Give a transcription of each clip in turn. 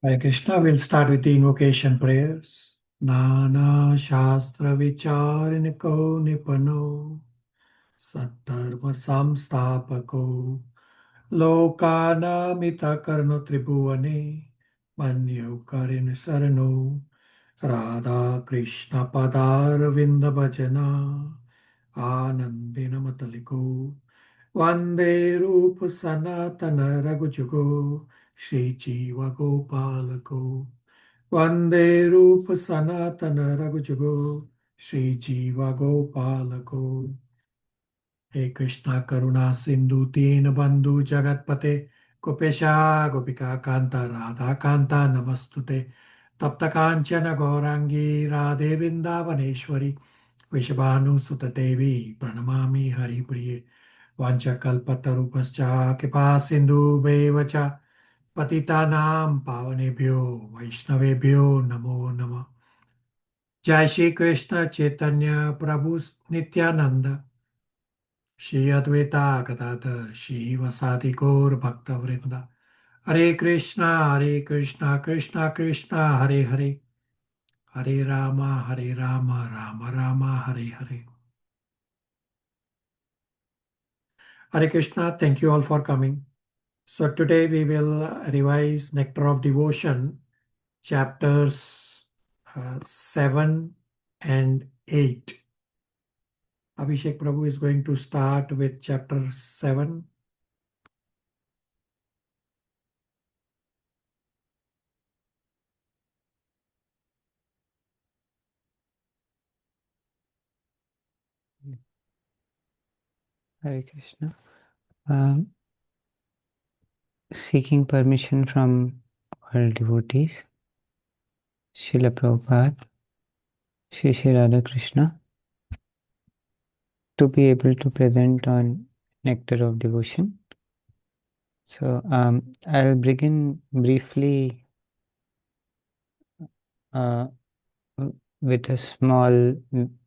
Hare Krishna, we'll start with the invocation prayers. Nana Shastra Vichariniko Nipano Sattharma Samstapako Lokana Mita Karno Tribhuvane Manyo Karin Sarano Radha Krishna Padar Vinda Bhajana Anandina Mataliko Vande Rupa Sanatana Raghujugo Shri Jiva Gopalako Vande Rupa Sanatana Raghujugo Shri Jiva Gopalako He Krishna Karuna Sindhu Deenabandhu Jagatpate Gopesha Gopika Kanta Radha Kanta Namastute Tapta Kanchana Gaurangi Radhe Vrindavaneshwari Vishabhanu Sutta Devi Pranamami Hari Priye Vanchakalpatarupascha Kripa Sindhu Bevacha Patitanam Pavanebhyo Vaishnavebhyo Namo Namah Jai Shri Krishna Chaitanya Prabhu Nityananda Shri Advaita Gadadhar Shri Vasadi Gaur Bhakta Vrinda Hare Krishna Krishna Krishna Hare Hare Hare Rama Rama Rama Hare Hare. Hare Krishna, thank you all for coming. So today we will revise Nectar of Devotion, chapters 7 and 8. Abhishek Prabhu is going to start with chapter 7. Hare Krishna. Seeking permission from all devotees, Srila Prabhupada, Shri Radha Krishna, to be able to present on Nectar of Devotion. So I'll begin briefly with a small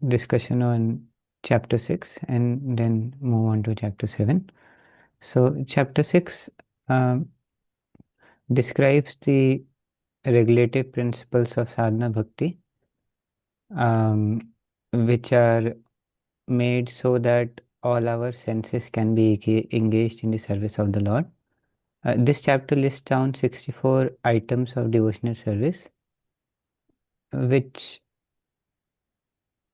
discussion on chapter 6 and then move on to chapter 7. So chapter 6 describes the regulative principles of sadhana bhakti, which are made so that all our senses can be engaged in the service of the Lord. This chapter lists down 64 items of devotional service, which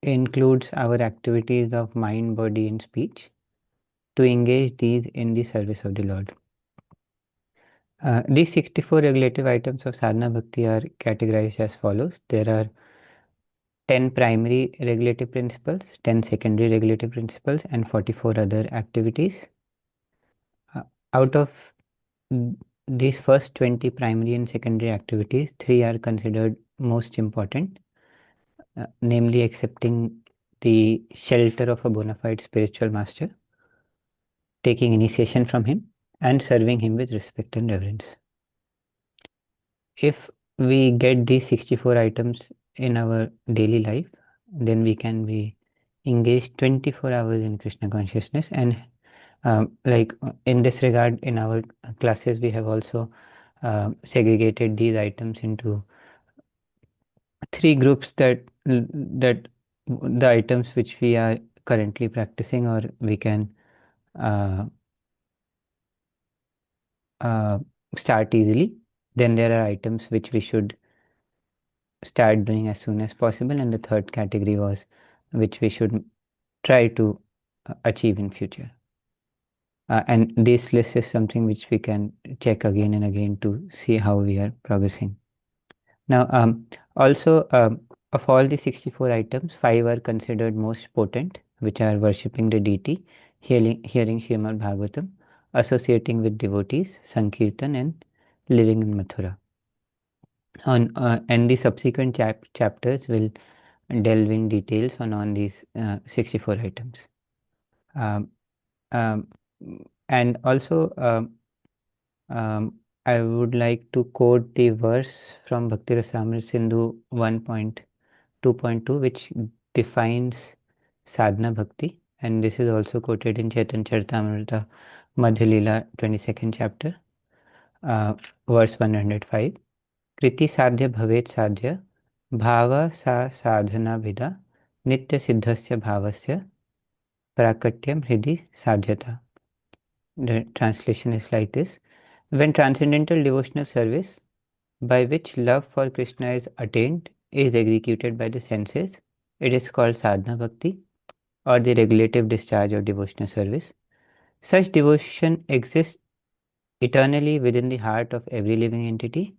includes our activities of mind, body, and speech, to engage these in the service of the Lord. These 64 regulative items of sadhana bhakti are categorized as follows. There are 10 primary regulative principles, 10 secondary regulative principles, and 44 other activities. Out of these first 20 primary and secondary activities, 3 are considered most important, namely accepting the shelter of a bona fide spiritual master, taking initiation from him, and serving him with respect and reverence. If we get these 64 items in our daily life, then we can be engaged 24 hours in Krishna consciousness. And like in this regard, in our classes, we have also segregated these items into 3 groups, that the items which we are currently practicing, or we can start easily. Then there are items which we should start doing as soon as possible, and the third category was which we should try to achieve in future. And this list is something which we can check again and again to see how we are progressing. Now, also of all the 64 items, 5 are considered most potent, which are worshipping the deity, hearing Srimad Bhagavatam, associating with devotees, Sankirtan, and living in Mathura. And the subsequent chapters will delve in details on these 64 items. And also, I would like to quote the verse from Bhakti Rasamrita Sindhu 1.2.2, which defines sadhana bhakti, and this is also quoted in Chaitanya Charitamrita Madhya Leela 22nd chapter, verse 105. कृति साध्य भवेत् साध्य भाव सा साधना भिदा नित्य सिद्धस्य भावस्य प्राकट्यम hridi sadhyata. The translation is like this: when transcendental devotional service by which love for Krishna is attained is executed by the senses, it is called sadhana bhakti or the regulative discharge of devotional service. Such devotion exists eternally within the heart of every living entity.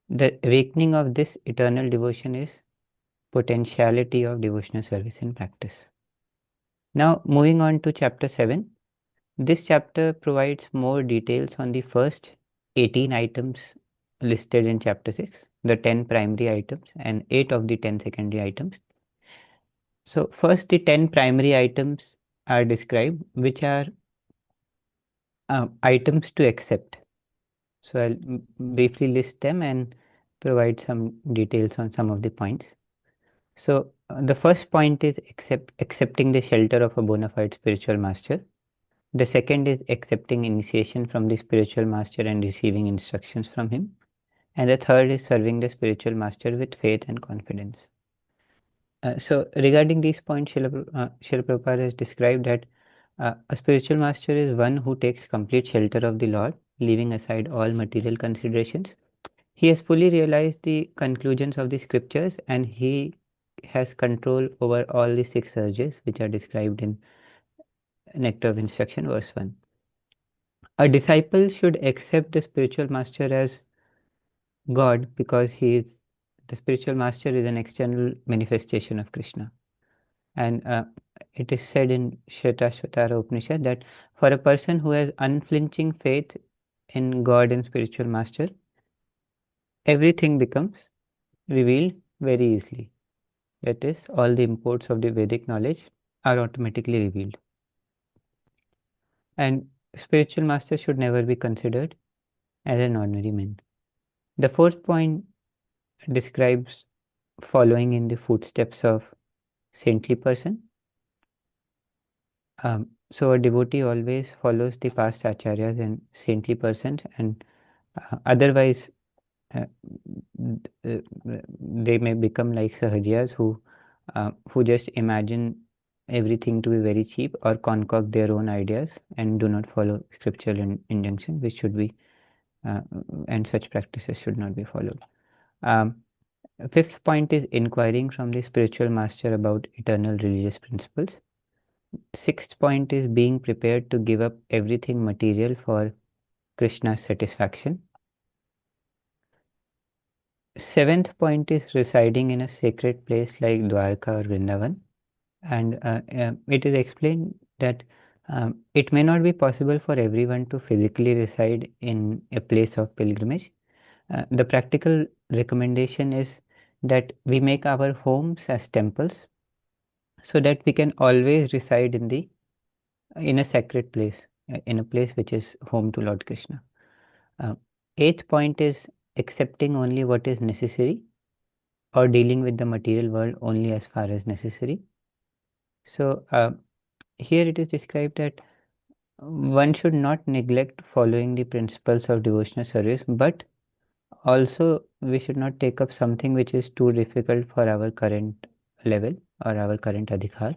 The awakening of this eternal devotion is potentiality of devotional service in practice. Now, moving on to chapter 7. This chapter provides more details on the first 18 items listed in chapter 6, the 10 primary items and 8 of the 10 secondary items. So, first, the 10 primary items are described, which are items to accept. So, I'll briefly list them and provide some details on some of the points. So, the first point is accepting the shelter of a bona fide spiritual master. The second is accepting initiation from the spiritual master and receiving instructions from him. And the third is serving the spiritual master with faith and confidence. So, regarding these points, Srila Prabhupada has described that a spiritual master is one who takes complete shelter of the Lord, leaving aside all material considerations. He has fully realized the conclusions of the scriptures and he has control over all the 6 urges which are described in Nectar of Instruction, verse 1. A disciple should accept the spiritual master as God because the spiritual master is an external manifestation of Krishna. And it is said in Shvetashvatara Upanishad that for a person who has unflinching faith in God and spiritual master, everything becomes revealed very easily. That is, all the imports of the Vedic knowledge are automatically revealed. And spiritual master should never be considered as an ordinary man. The fourth point describes following in the footsteps of saintly person. So a devotee always follows the past acharyas and saintly persons, and otherwise uh, they may become like sahajiyas who just imagine everything to be very cheap or concoct their own ideas and do not follow scriptural injunction, which should be and such practices should not be followed. Fifth point is inquiring from the spiritual master about eternal religious principles. Sixth point is being prepared to give up everything material for Krishna's satisfaction. Seventh point is residing in a sacred place like Dwarka or Vrindavan. And it is explained that it may not be possible for everyone to physically reside in a place of pilgrimage. The practical recommendation is that we make our homes as temples so that we can always reside in a sacred place, in a place which is home to Lord Krishna. Eighth point is accepting only what is necessary or dealing with the material world only as far as necessary. So here it is described that one should not neglect following the principles of devotional service, but also we should not take up something which is too difficult for our current level or our current adhikar.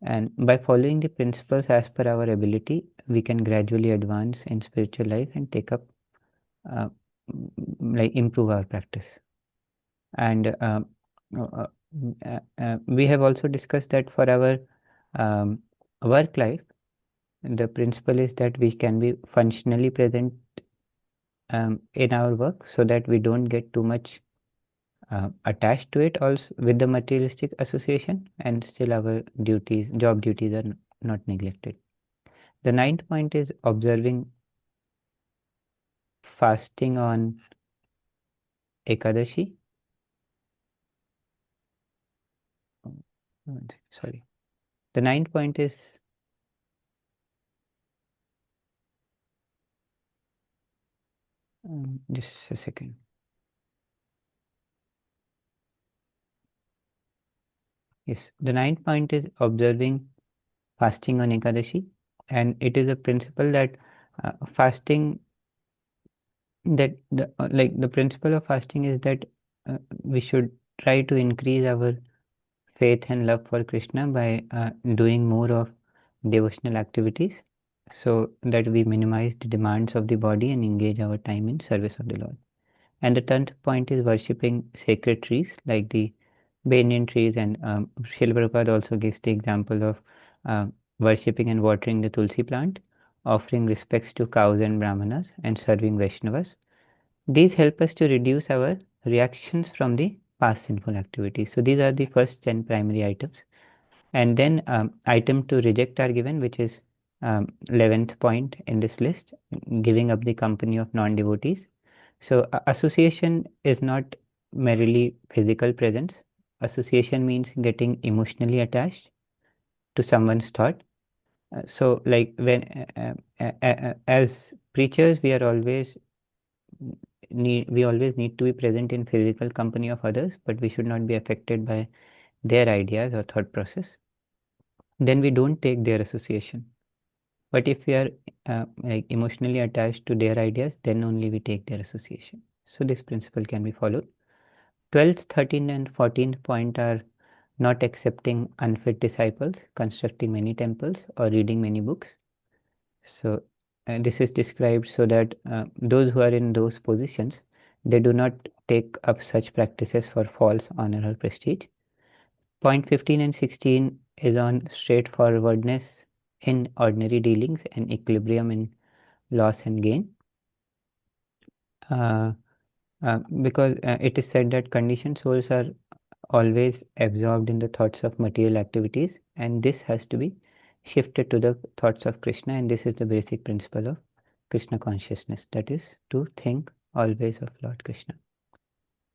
And by following the principles as per our ability, we can gradually advance in spiritual life and take up, like improve our practice. And we have also discussed that for our work life, the principle is that we can be functionally present in our work so that we don't get too much attached to it also with the materialistic association, and still our job duties are not neglected. The ninth point is observing fasting on Ekadashi. Sorry. The ninth point is just a second. Yes, the ninth point is observing fasting on Ekadashi, and it is a principle that fasting that the principle of fasting is that we should try to increase our faith and love for Krishna by doing more of devotional activities, so that we minimize the demands of the body and engage our time in service of the Lord. And the 10th point is worshipping sacred trees like the banyan trees, and Srila Prabhupada also gives the example of worshipping and watering the tulsi plant, offering respects to cows and brahmanas, and serving Vaishnavas. These help us to reduce our reactions from the past sinful activities. So these are the first 10 primary items. And then item to reject are given, which is 11th point in this list, giving up the company of non-devotees. So association is not merely physical presence. Association means getting emotionally attached to someone's thought. So like when as preachers, we always need to be present in physical company of others, but we should not be affected by their ideas or thought process. Then we don't take their association. But if we are like emotionally attached to their ideas, then only we take their association. So this principle can be followed. 12th, 13th, and 14th point are not accepting unfit disciples, constructing many temples, or reading many books. So this is described so that those who are in those positions, they do not take up such practices for false honor or prestige. Point 15 and 16 is on straightforwardness in ordinary dealings and equilibrium in loss and gain. Because it is said that conditioned souls are always absorbed in the thoughts of material activities, and this has to be shifted to the thoughts of Krishna, and this is the basic principle of Krishna consciousness, that is to think always of Lord Krishna.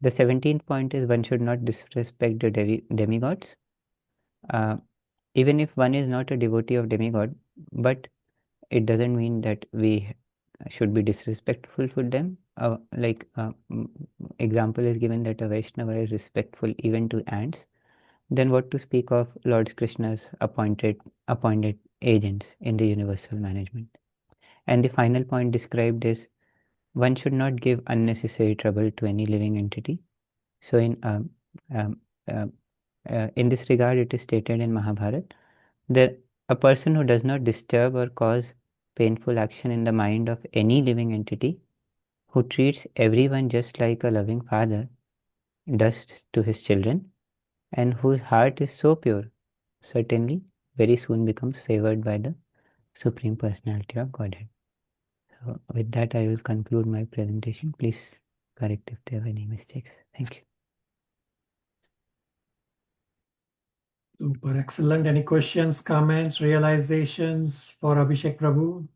The 17th point is one should not disrespect the demigods. Even if one is not a devotee of demigod, but it doesn't mean that we should be disrespectful for them. Example is given that a Vaishnava is respectful even to ants. Then what to speak of Lord Krishna's appointed agents in the universal management. And the final point described is one should not give unnecessary trouble to any living entity. So in this regard, it is stated in Mahabharata that a person who does not disturb or cause painful action in the mind of any living entity, who treats everyone just like a loving father does to his children, and whose heart is so pure, certainly very soon becomes favored by the Supreme Personality of Godhead. So with that, I will conclude my presentation. Please correct if there are any mistakes. Thank you. Super, excellent. Any questions, comments, realizations for Abhishek Prabhu?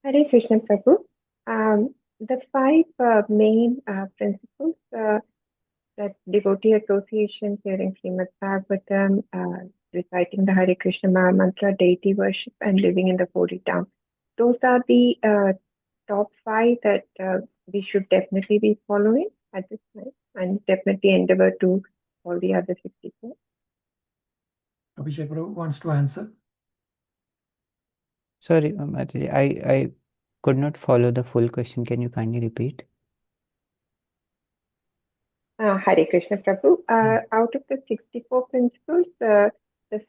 Hare Krishna Prabhu. The five main principles that devotee association, hearing Srimad Bhagavatam, reciting the Hare Krishna Maha Mantra, deity worship, and living in the 40 town. Those are the top five that we should definitely be following at this time, and definitely endeavor to all the other 64. Abhishek Prabhu wants to answer. Sorry, Mataji, I could not follow the full question. Can you kindly repeat? Hare Krishna Prabhu. Out of the 64 principles, the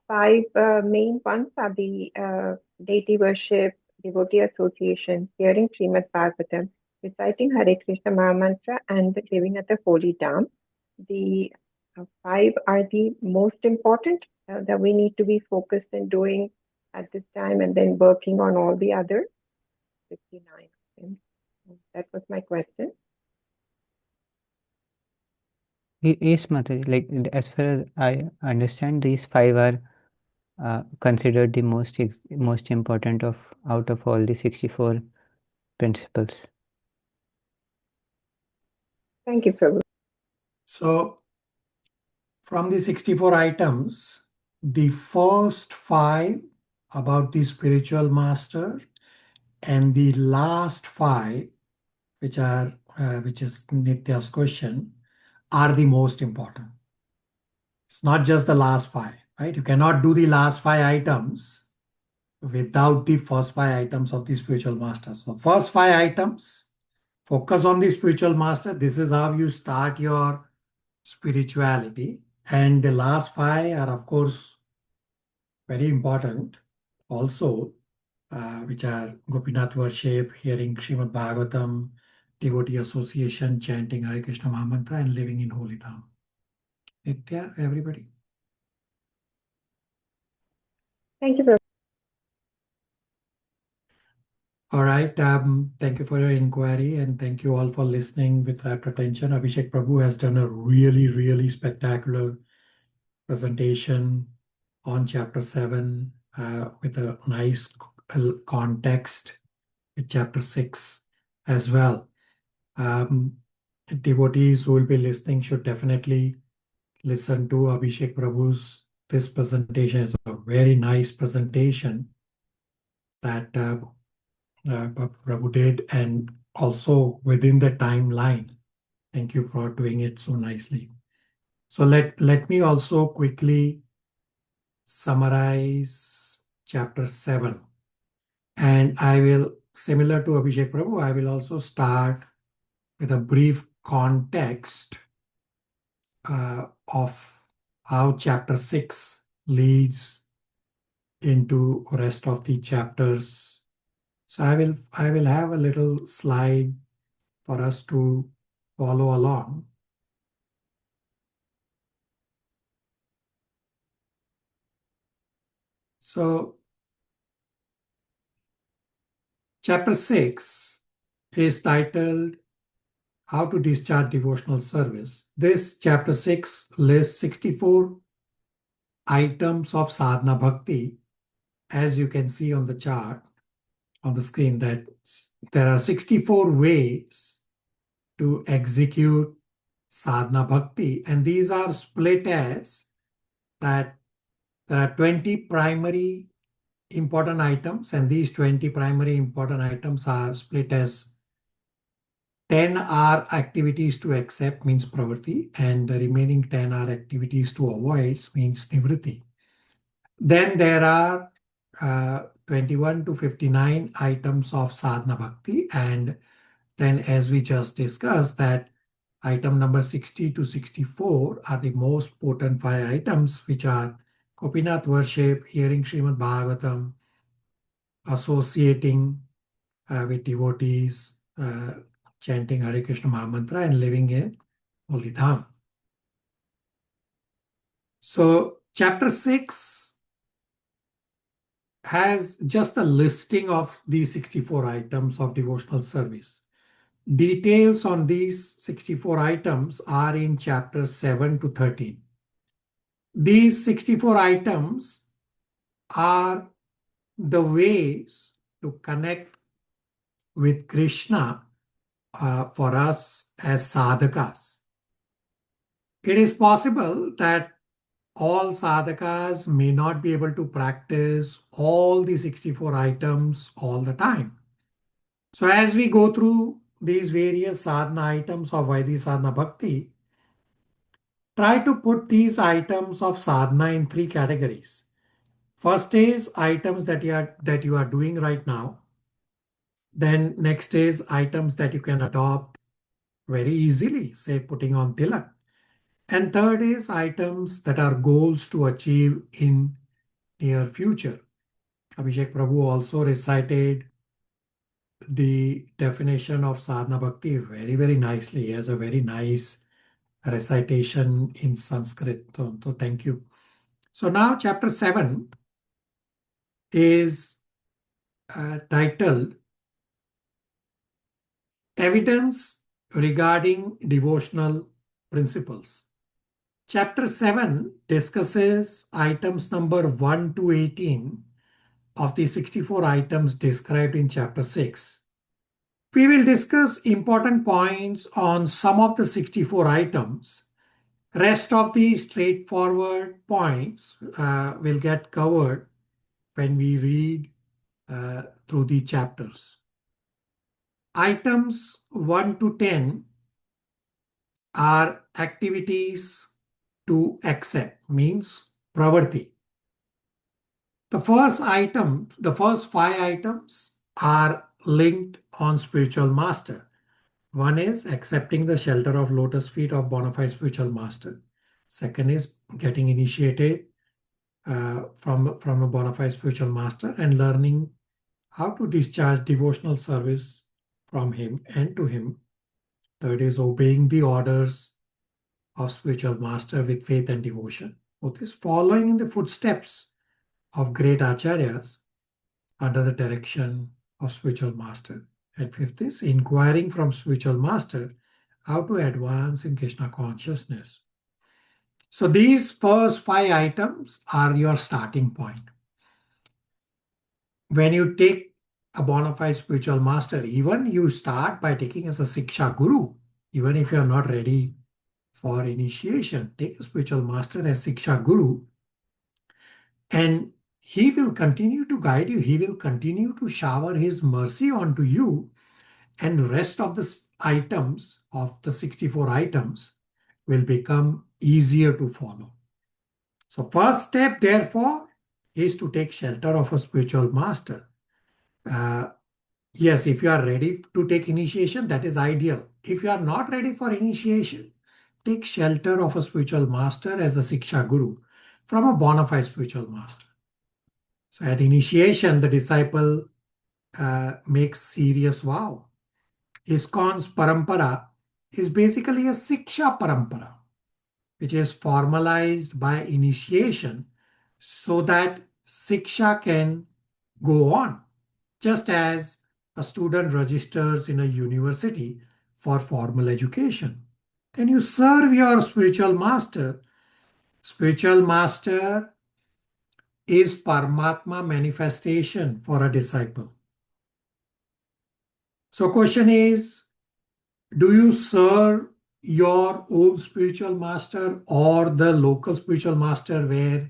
five main ones are the deity worship, devotee association, hearing Srimad Bhagavatam, reciting Hare Krishna Maha Mantra, and living at the holy Dham. The five are the most important that we need to be focused in doing at this time, and then working on all the other 59. And that was my question. Yes, Mataji. Like as far as I understand, these five are considered the most important out of all the 64 principles. Thank you, Prabhu. So, from the 64 items, the first five about the spiritual master and the last five, which is Nitya's question, are the most important. It's not just the last 5, right? You cannot do the last 5 items without the first 5 items of the spiritual master. So first 5 items, focus on the spiritual master. This is how you start your spirituality. And the last 5 are, of course, very important also, which are Gopinath worship, hearing Srimad Bhagavatam, devotee association, chanting Hare Krishna Mahamantra, and living in Holy Dham. Nitya, everybody. Thank you, Prabhu. All right. Thank you for your inquiry, and thank you all for listening with rapt attention. Abhishek Prabhu has done a really, really spectacular presentation on chapter 7 with a nice context with chapter 6 as well. Devotees who will be listening should definitely listen to Abhishek Prabhu's. This presentation is a very nice presentation that Prabhu did, and also within the timeline. Thank you for doing it so nicely. So let me also quickly summarize chapter 7. And I will, similar to Abhishek Prabhu, I will also start with a brief context of how chapter 6 leads into rest of the chapters. So I will have a little slide for us to follow along. So chapter 6 is titled How to Discharge Devotional Service. This chapter 6 lists 64 items of sadhana bhakti. As you can see on the chart on the screen, that there are 64 ways to execute sadhana bhakti, and these are split as that there are 20 primary important items, and these 20 primary important items are split as 10 are activities to accept, means pravritti, and the remaining 10 are activities to avoid, means nivritti. Then there are 21 to 59 items of sadhana bhakti, and then as we just discussed that item number 60 to 64 are the most potent 5 items, which are Gopinath worship, hearing Srimad Bhagavatam, associating with devotees, chanting Hare Krishna Mahamantra, and living in Holy Dham. So chapter 6 has just a listing of these 64 items of devotional service. Details on these 64 items are in chapters 7 to 13. These 64 items are the ways to connect with Krishna for us as sadhakas. It is possible that all sadhakas may not be able to practice all the 64 items all the time. So as we go through these various sadhana items of Vaidhi Sadhana Bhakti, try to put these items of sadhana in 3 categories. First is items that you are doing right now. Then next is items that you can adopt very easily, say putting on tilak. And third is items that are goals to achieve in near future. Abhishek Prabhu also recited the definition of sadhana bhakti very, very nicely. He has a very nice recitation in Sanskrit. So thank you. So now chapter 7 is titled Evidence Regarding Devotional Principles. Chapter 7 discusses items number 1 to 18 of the 64 items described in chapter 6. We will discuss important points on some of the 64 items. Rest of the straightforward points will get covered when we read through the chapters. Items 1 to 10 are activities to accept means pravarti. The first 5 items are linked on spiritual master. One is accepting the shelter of lotus feet of bona fide spiritual master. Second is getting initiated from a bona fide spiritual master and learning how to discharge devotional service from him and to him. Third is obeying the orders of spiritual master with faith and devotion. Fourth is following in the footsteps of great acharyas under the direction of spiritual master. And fifth is inquiring from spiritual master how to advance in Krishna consciousness. So these first 5 items are your starting point. When you take a bona fide spiritual master, even you start by taking as a Siksha Guru, even if you are not ready for initiation, take a spiritual master as Siksha Guru, and he will continue to guide you. He will continue to shower his mercy onto you, and rest of the items of the 64 items will become easier to follow. So first step, therefore, is to take shelter of a spiritual master. Yes, if you are ready to take initiation, that is ideal. If you are not ready for initiation, take shelter of a spiritual master as a Siksha Guru from a bona fide spiritual master. So at initiation, the disciple makes serious vow. ISKCON's parampara is basically a Siksha parampara, which is formalized by initiation so that Siksha can go on, just as a student registers in a university for formal education. Then you serve your spiritual master. Spiritual master is Paramatma manifestation for a disciple. So question is, do you serve your own spiritual master or the local spiritual master where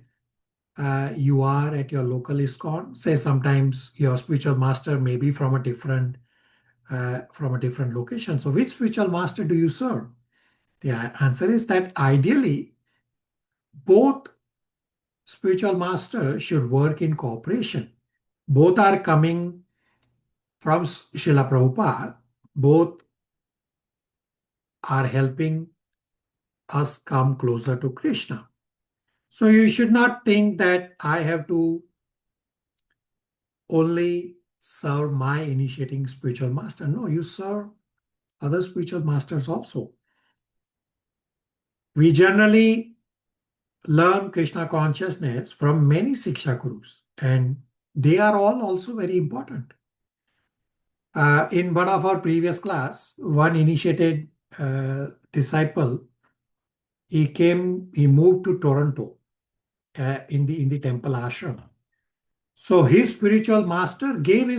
you are at your local ISKCON? Say sometimes your spiritual master may be from a different location. So which spiritual master do you serve? The answer is that ideally both spiritual masters should work in cooperation. Both are coming from Srila Prabhupada. Both are helping us come closer to Krishna. So you should not think that I have to only serve my initiating spiritual master. No, you serve other spiritual masters also. We generally learn Krishna consciousness from many Siksha Gurus, and they are all also very important. In one of our previous class, one initiated disciple, he moved to Toronto in the temple ashram. So his spiritual master gave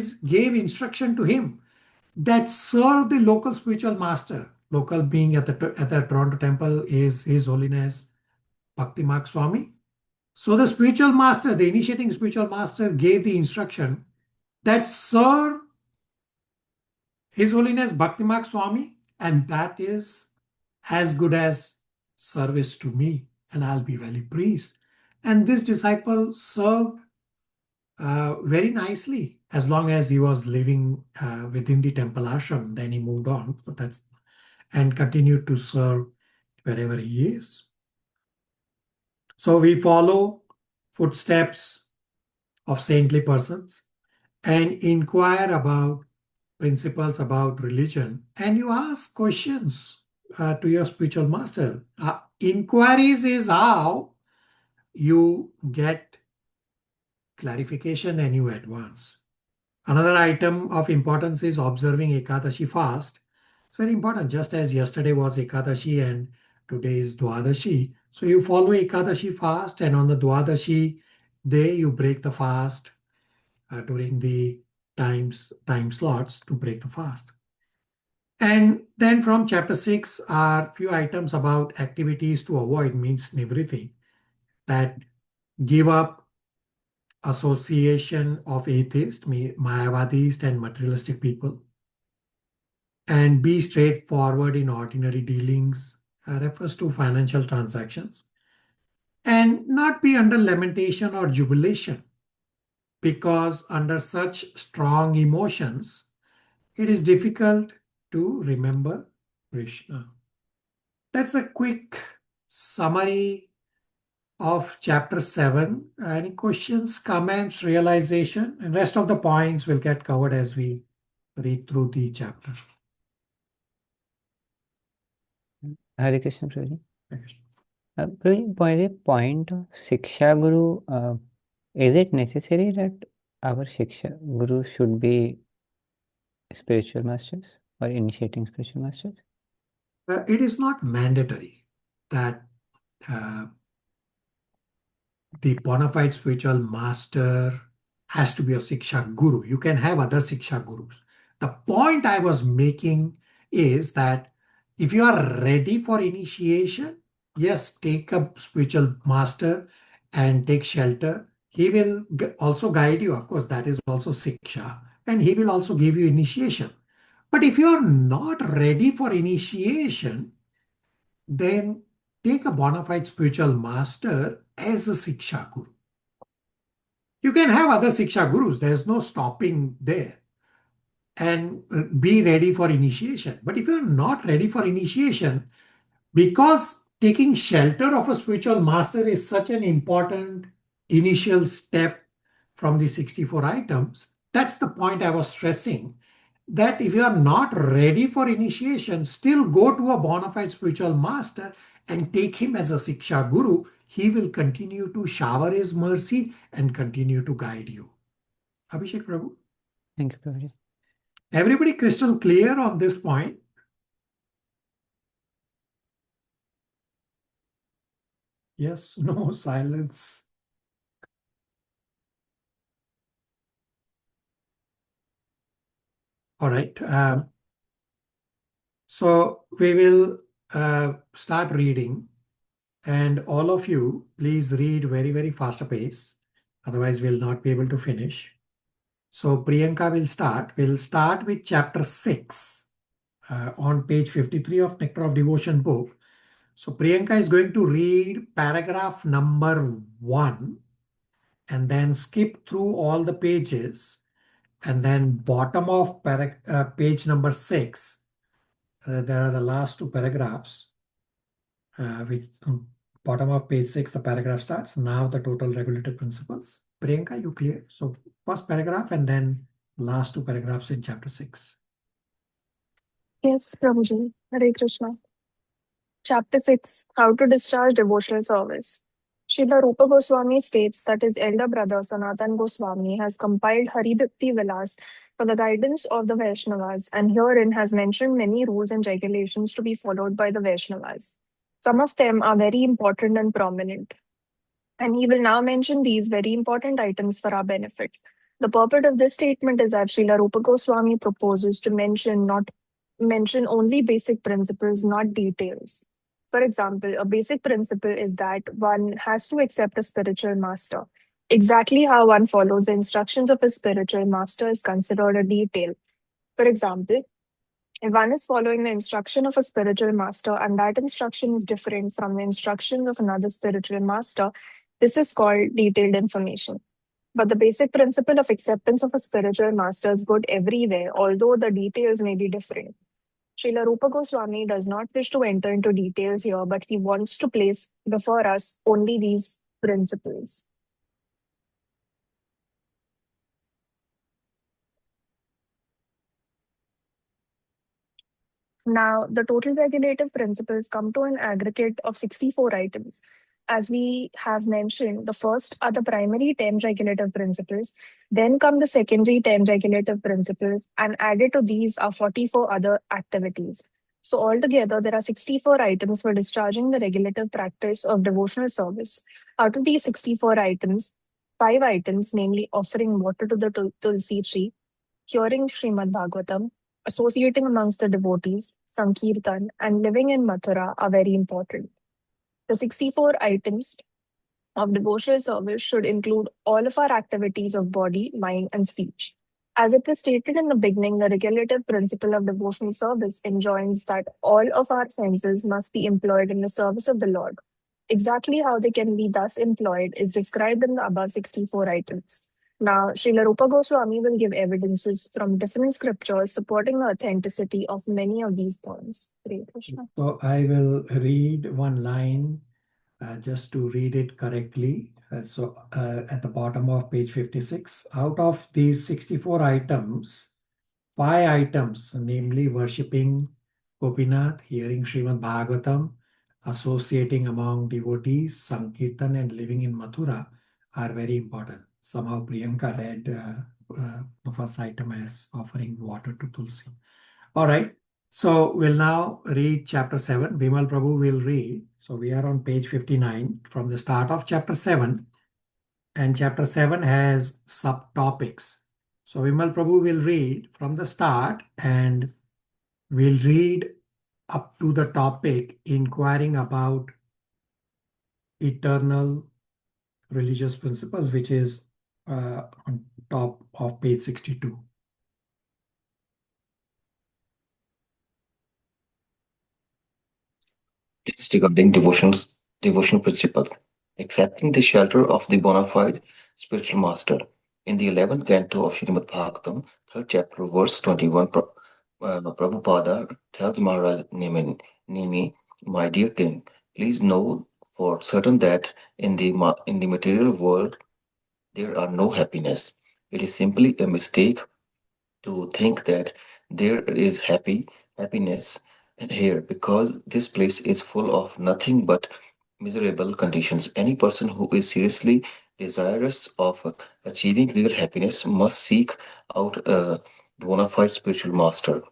instruction to him that serve the local spiritual master. Local being at the Toronto temple is His Holiness Bhakti Mark Swami. So the spiritual master, the initiating spiritual master, gave the instruction that serve His Holiness Bhakti Mark Swami, and that is as good as service to me, and I'll be very pleased. And this disciple served very nicely as long as he was living within the temple ashram. Then he moved on, and continued to serve wherever he is. So we follow footsteps of saintly persons and inquire about principles about religion, and you ask questions to your spiritual master. Inquiries is how you get clarification and you advance. Another item of importance is observing Ekadashi fast. It's very important, just as yesterday was Ekadashi and today is Dwadashi. So you follow Ekadashi fast, and on the Dwadashi day you break the fast during the time slots to break the fast. And then from chapter 6 are few items about activities to avoid, means nivritti, that give up association of atheists, Mayavadis and materialistic people, and be straightforward in ordinary dealings, refers to financial transactions. and not be under lamentation or jubilation, because under such strong emotions, it is difficult to remember Krishna. That's a quick summary of chapter 7. Any questions, comments, realization? And rest of the points will get covered as we read through the chapter. Hare Krishna, Prabhuji. Hare Krishna. Prabhuji, for the point of Shiksha Guru, is it necessary that our Shiksha Guru should be spiritual masters or initiating spiritual masters? It is not mandatory that the bona fide spiritual master has to be a Siksha Guru. You can have other Siksha Gurus. The point I was making is that if you are ready for initiation, yes, take a spiritual master and take shelter. He will also guide you. Of course, that is also Siksha. And he will also give you initiation. But if you are not ready for initiation, then take a bona fide spiritual master as a Siksha Guru. You can have other Siksha Gurus. There's no stopping there. And be ready for initiation. But if you're not ready for initiation, because taking shelter of a spiritual master is such an important initial step from the 64 items, that's the point I was stressing, that if you are not ready for initiation, still go to a bona fide spiritual master and take him as a Siksha Guru. He will continue to shower his mercy and continue to guide you. Abhishek Prabhu. Thank you, Prabhuji. Everybody crystal clear on this point? Yes, no, silence. All right. So we will start reading, and all of you, please read very, very fast pace. Otherwise, we'll not be able to finish. So Priyanka will start. We'll start with chapter 6 on page 53 of Nectar of Devotion book. So Priyanka is going to read paragraph number 1 and then skip through all the pages, and then bottom of page number 6. There are the last 2 paragraphs. With bottom of page 6, the paragraph starts. Now the total regulative principles. Priyanka, you clear? So first paragraph and then last 2 paragraphs in chapter 6. Yes, Prabhuji. Hare Krishna. Chapter 6, How to Discharge Devotional Service. Srila Rupa Goswami states that his elder brother Sanatan Goswami has compiled Hari Bhakti Vilas for the guidance of the Vaishnavas, and herein has mentioned many rules and regulations to be followed by the Vaishnavas. Some of them are very important and prominent, and he will now mention these very important items for our benefit. The purport of this statement is that Srila Rupa Goswami proposes to mention only basic principles, not details. For example, a basic principle is that one has to accept a spiritual master. Exactly how one follows the instructions of a spiritual master is considered a detail. For example, if one is following the instruction of a spiritual master and that instruction is different from the instructions of another spiritual master, this is called detailed information. But the basic principle of acceptance of a spiritual master is good everywhere, although the details may be different. Srila Rupa Goswami does not wish to enter into details here, but he wants to place before us only these principles. Now, the total regulative principles come to an aggregate of 64 items. As we have mentioned, the first are the primary 10 regulative principles, then come the secondary 10 regulative principles, and added to these are 44 other activities. So altogether, there are 64 items for discharging the regulative practice of devotional service. Out of these 64 items, 5 items, namely offering water to the Tulsi tree, hearing Srimad Bhagavatam, associating amongst the devotees, Sankirtan, and living in Mathura are very important. The 64 items of devotional service should include all of our activities of body, mind, and speech. As it was stated in the beginning, the regulative principle of devotional service enjoins that all of our senses must be employed in the service of the Lord. Exactly how they can be thus employed is described in the above 64 items. Now, Srila Rupa Goswami will give evidences from different scriptures supporting the authenticity of many of these points. Hare Krishna. So I will read one line just to read it correctly. At the bottom of page 56, out of these 64 items, 5 items, namely worshipping Gopinath, hearing Srimad Bhagavatam, associating among devotees, Sankirtan, and living in Mathura, are very important. Somehow Priyanka read the first item as offering water to Tulsi. All right. So we'll now read chapter 7. Vimal Prabhu will read. So we are on page 59 from the start of chapter 7. And chapter 7 has subtopics. So Vimal Prabhu will read from the start and we'll read up to the topic inquiring about eternal religious principles, which is on top of page 62. It's regarding devotional principles. Accepting the shelter of the bona fide spiritual master. In the 11th canto of Srimad Bhagavatam, 3rd chapter, verse 21, Prabhupada tells Maharaj Nemi, my dear king, please know for certain that in the material world there are no happiness. It is simply a mistake to think that there is happiness here because this place is full of nothing but miserable conditions. Any person who is seriously desirous of achieving real happiness must seek out a bona fide spiritual master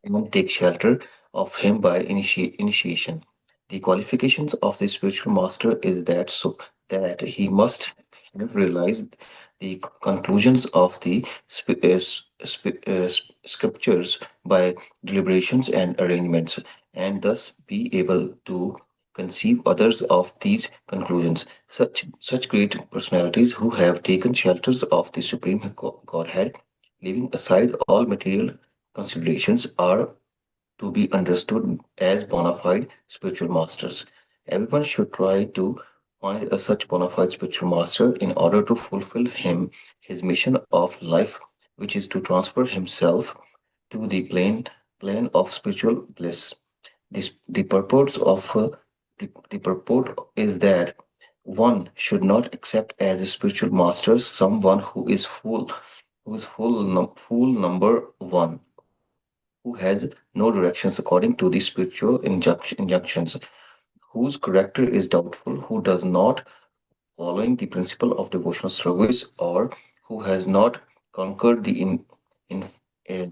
and take shelter of him by initiation. The qualifications of the spiritual master is that he must have realized the conclusions of the scriptures by deliberations and arrangements, and thus be able to conceive others of these conclusions. Such great personalities who have taken shelters of the Supreme Godhead, leaving aside all material considerations, are to be understood as bona fide spiritual masters. Everyone should try to find a such bona fide spiritual master in order to fulfill his mission of life, which is to transfer himself to the plane of spiritual bliss. The purport of the purport is that one should not accept as a spiritual master someone who is full number one, who has no directions according to the spiritual injunctions, whose character is doubtful, who does not following the principle of devotional service, or who has not conquered the in,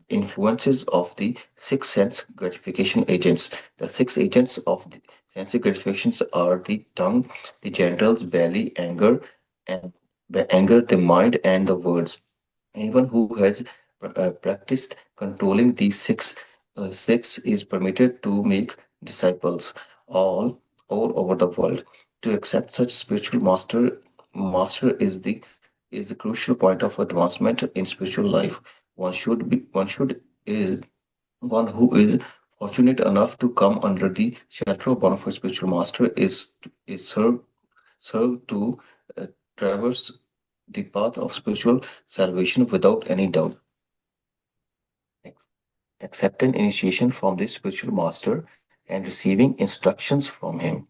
influences of the six sense gratification agents. The six agents of the sensory gratifications are the tongue, the genitals, belly, and anger, the mind, and the words. Anyone who has practiced controlling these six is permitted to make disciples all over the world. To accept such spiritual master is the crucial point of advancement in spiritual life. One should is one who is fortunate enough to come under the shelter of one of a spiritual master is served to uh, traverse the path of spiritual salvation without any doubt. Ex- Accepting initiation from the spiritual master and receiving instructions from him.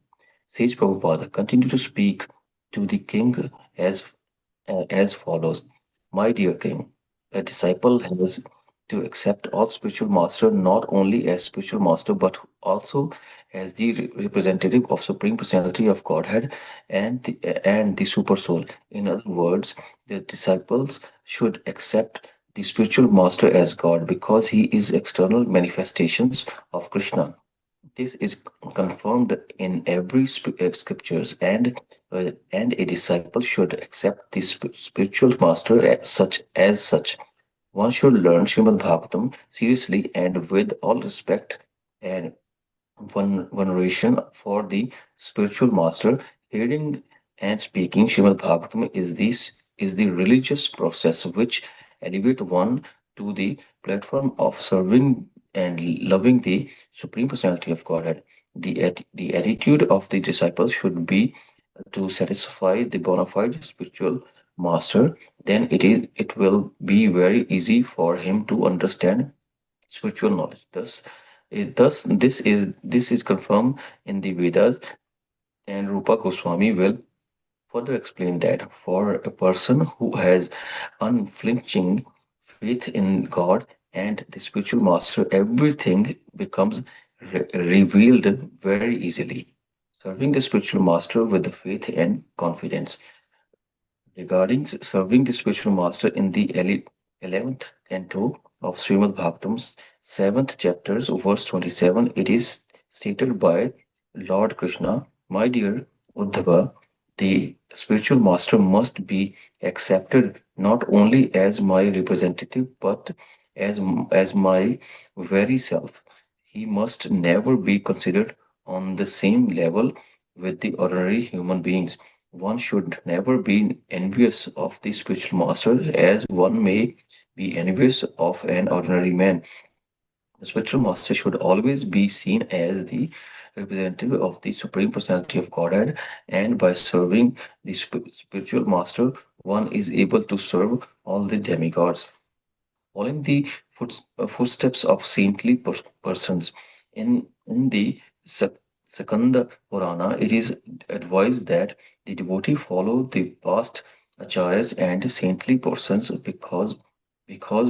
Sage Prabhupada continued to speak to the king as follows. My dear king, a disciple has to accept all spiritual master not only as spiritual master but also as the representative of Supreme Personality of Godhead and the Super Soul. In other words, the disciples should accept the spiritual master as God because he is external manifestations of Krishna. This is confirmed in every scriptures, and a disciple should accept the spiritual master as such. One should learn Srimad Bhagavatam seriously and with all respect and veneration for the spiritual master. Hearing and speaking Srimad Bhagavatam is the religious process which elevate one to the platform of serving and loving the Supreme Personality of Godhead. the attitude of the disciple should be to satisfy the bona fide spiritual master. Then it will be very easy for him to understand spiritual knowledge. Thus this is confirmed in the Vedas, and Rupa Goswami will further explain that for a person who has unflinching faith in God and the spiritual master, everything becomes revealed very easily. Serving the spiritual master with the faith and confidence. Regarding serving the spiritual master in the 11th canto of Srimad Bhagavatam's 7th chapters, verse 27, it is stated by Lord Krishna, "My dear Uddhava, the spiritual master must be accepted not only as my representative but as my very self. He must never be considered on the same level with the ordinary human beings. One should never be envious of the spiritual master as one may be envious of an ordinary man. The spiritual master should always be seen as the representative of the Supreme Personality of Godhead, and by serving the spiritual master, one is able to serve all the demigods. Following the footsteps of saintly persons. In the Sakanda Purana, it is advised that the devotee follow the past acharyas and saintly persons because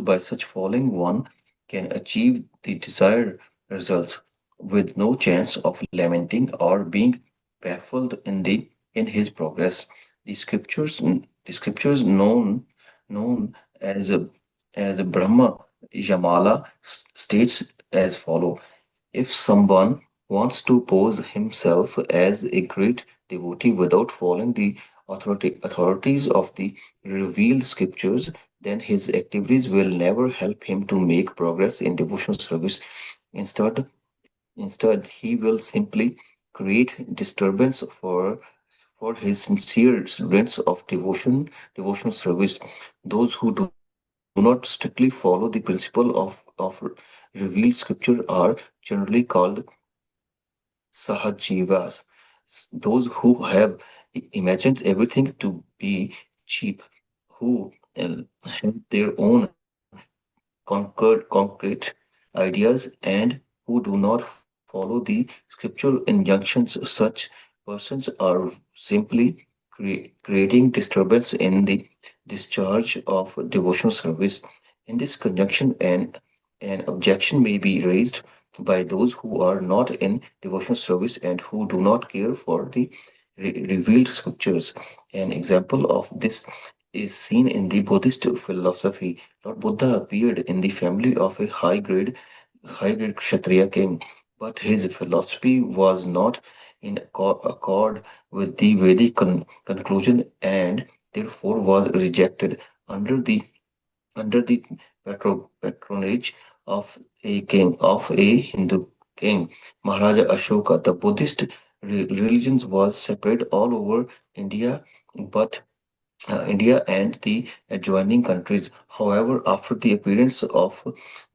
by such following one can achieve the desired results with no chance of lamenting or being baffled in his progress. The scriptures known as Brahma Yamala states as follow: if someone wants to pose himself as a great devotee without following the authorities of the revealed scriptures, then his activities will never help him to make progress in devotional service. Instead, instead he will simply create disturbance for his sincere students of devotional service. Those who do not strictly follow the principle of revealed scripture are generally called sahajivas, those who have imagined everything to be cheap, who have their own concrete ideas, and who do not follow the scriptural injunctions. Such persons are simply creating disturbance in the discharge of devotional service. In this conjunction, an objection may be raised by those who are not in devotional service and who do not care for the revealed scriptures. An example of this is seen in the Buddhist philosophy. Lord Buddha appeared in the family of a high grade Kshatriya king, but his philosophy was not in accord with the Vedic conclusion, and therefore was rejected under the patronage of a Hindu king, Maharaja Ashoka. The Buddhist religions was spread all over India, but India and the adjoining countries. However, after the appearance of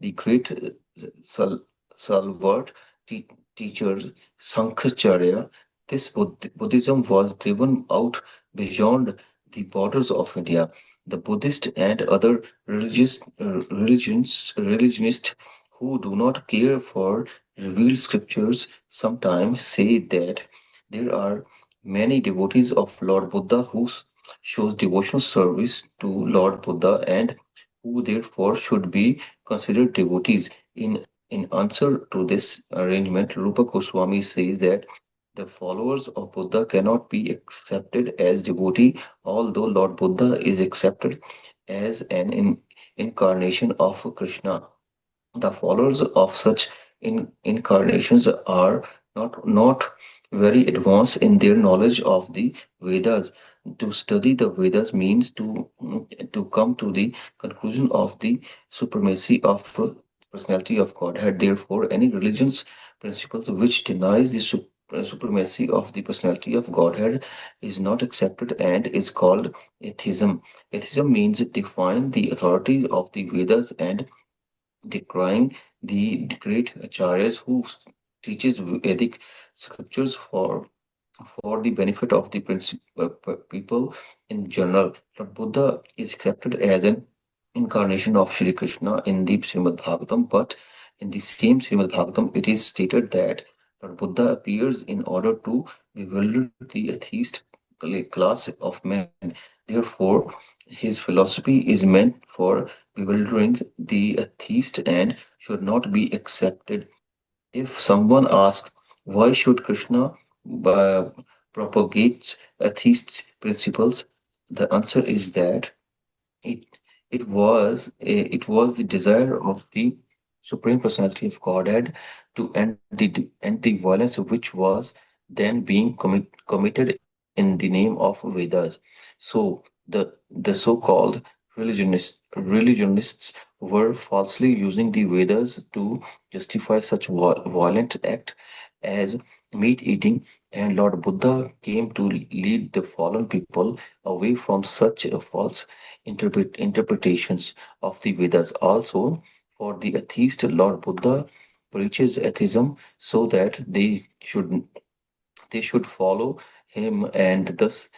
the great Sal- Salvat te- teachers Sankhacharya, this Buddhism was driven out beyond the borders of India. The Buddhist and other religionists who do not care for revealed scriptures sometimes say that there are many devotees of Lord Buddha who shows devotional service to Lord Buddha and who therefore should be considered devotees. In answer to this arrangement, Rupa Goswami says that the followers of Buddha cannot be accepted as devotee, although Lord Buddha is accepted as an incarnation of Krishna. The followers of such incarnations are not very advanced in their knowledge of the Vedas. To study the Vedas means to come to the conclusion of the supremacy of personality of Godhead. Therefore, any religion's principles which denies the supremacy of the personality of Godhead is not accepted and is called atheism. Atheism means defying the authority of the Vedas and decrying the great acharyas teaches Vedic scriptures for the benefit of the people in general. Lord Buddha is accepted as an incarnation of Shri Krishna in the Srimad Bhagavatam, but in the same Srimad Bhagavatam, it is stated that Lord Buddha appears in order to bewilder the atheist class of men. Therefore, his philosophy is meant for bewildering the atheist and should not be accepted. If someone asks, why should Krishna uh, propagate atheist principles? The answer is that it it was the desire of the Supreme Personality of Godhead to end the violence which was then being committed in the name of Vedas. So the so-called religionists were falsely using the Vedas to justify such violent act as meat eating, and Lord Buddha came to lead the fallen people away from such false interpretations of the Vedas. Also, for the atheist, Lord Buddha preaches atheism so that they should follow him and thus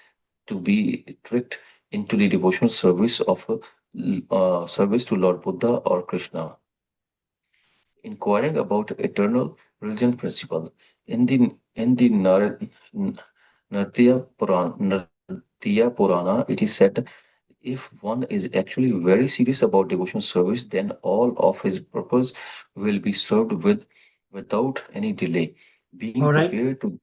to be tricked into the devotional service of service to Lord Buddha or Krishna. Inquiring about eternal religion principle in the Nartya Purana, it is said if one is actually very serious about devotional service, then all of his purpose will be served without any delay. Being All right. prepared to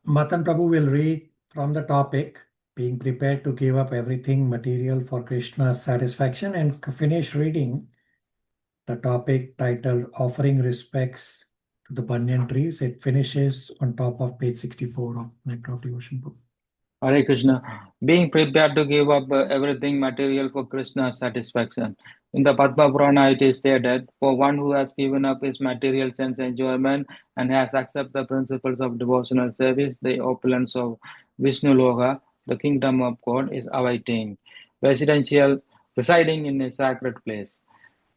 Matan Prabhu will read from the topic, being prepared to give up everything material for Krishna's satisfaction, and finish reading the topic titled Offering Respects to the Banyan Trees. It finishes on top of page 64 of Nectar of Devotion book. Hare Krishna. Being prepared to give up everything material for Krishna's satisfaction. In the Padma Purana, it is stated, for one who has given up his material sense enjoyment and has accepted the principles of devotional service, the opulence of Vishnu Loka, the kingdom of God, is awaiting, residing in a sacred place.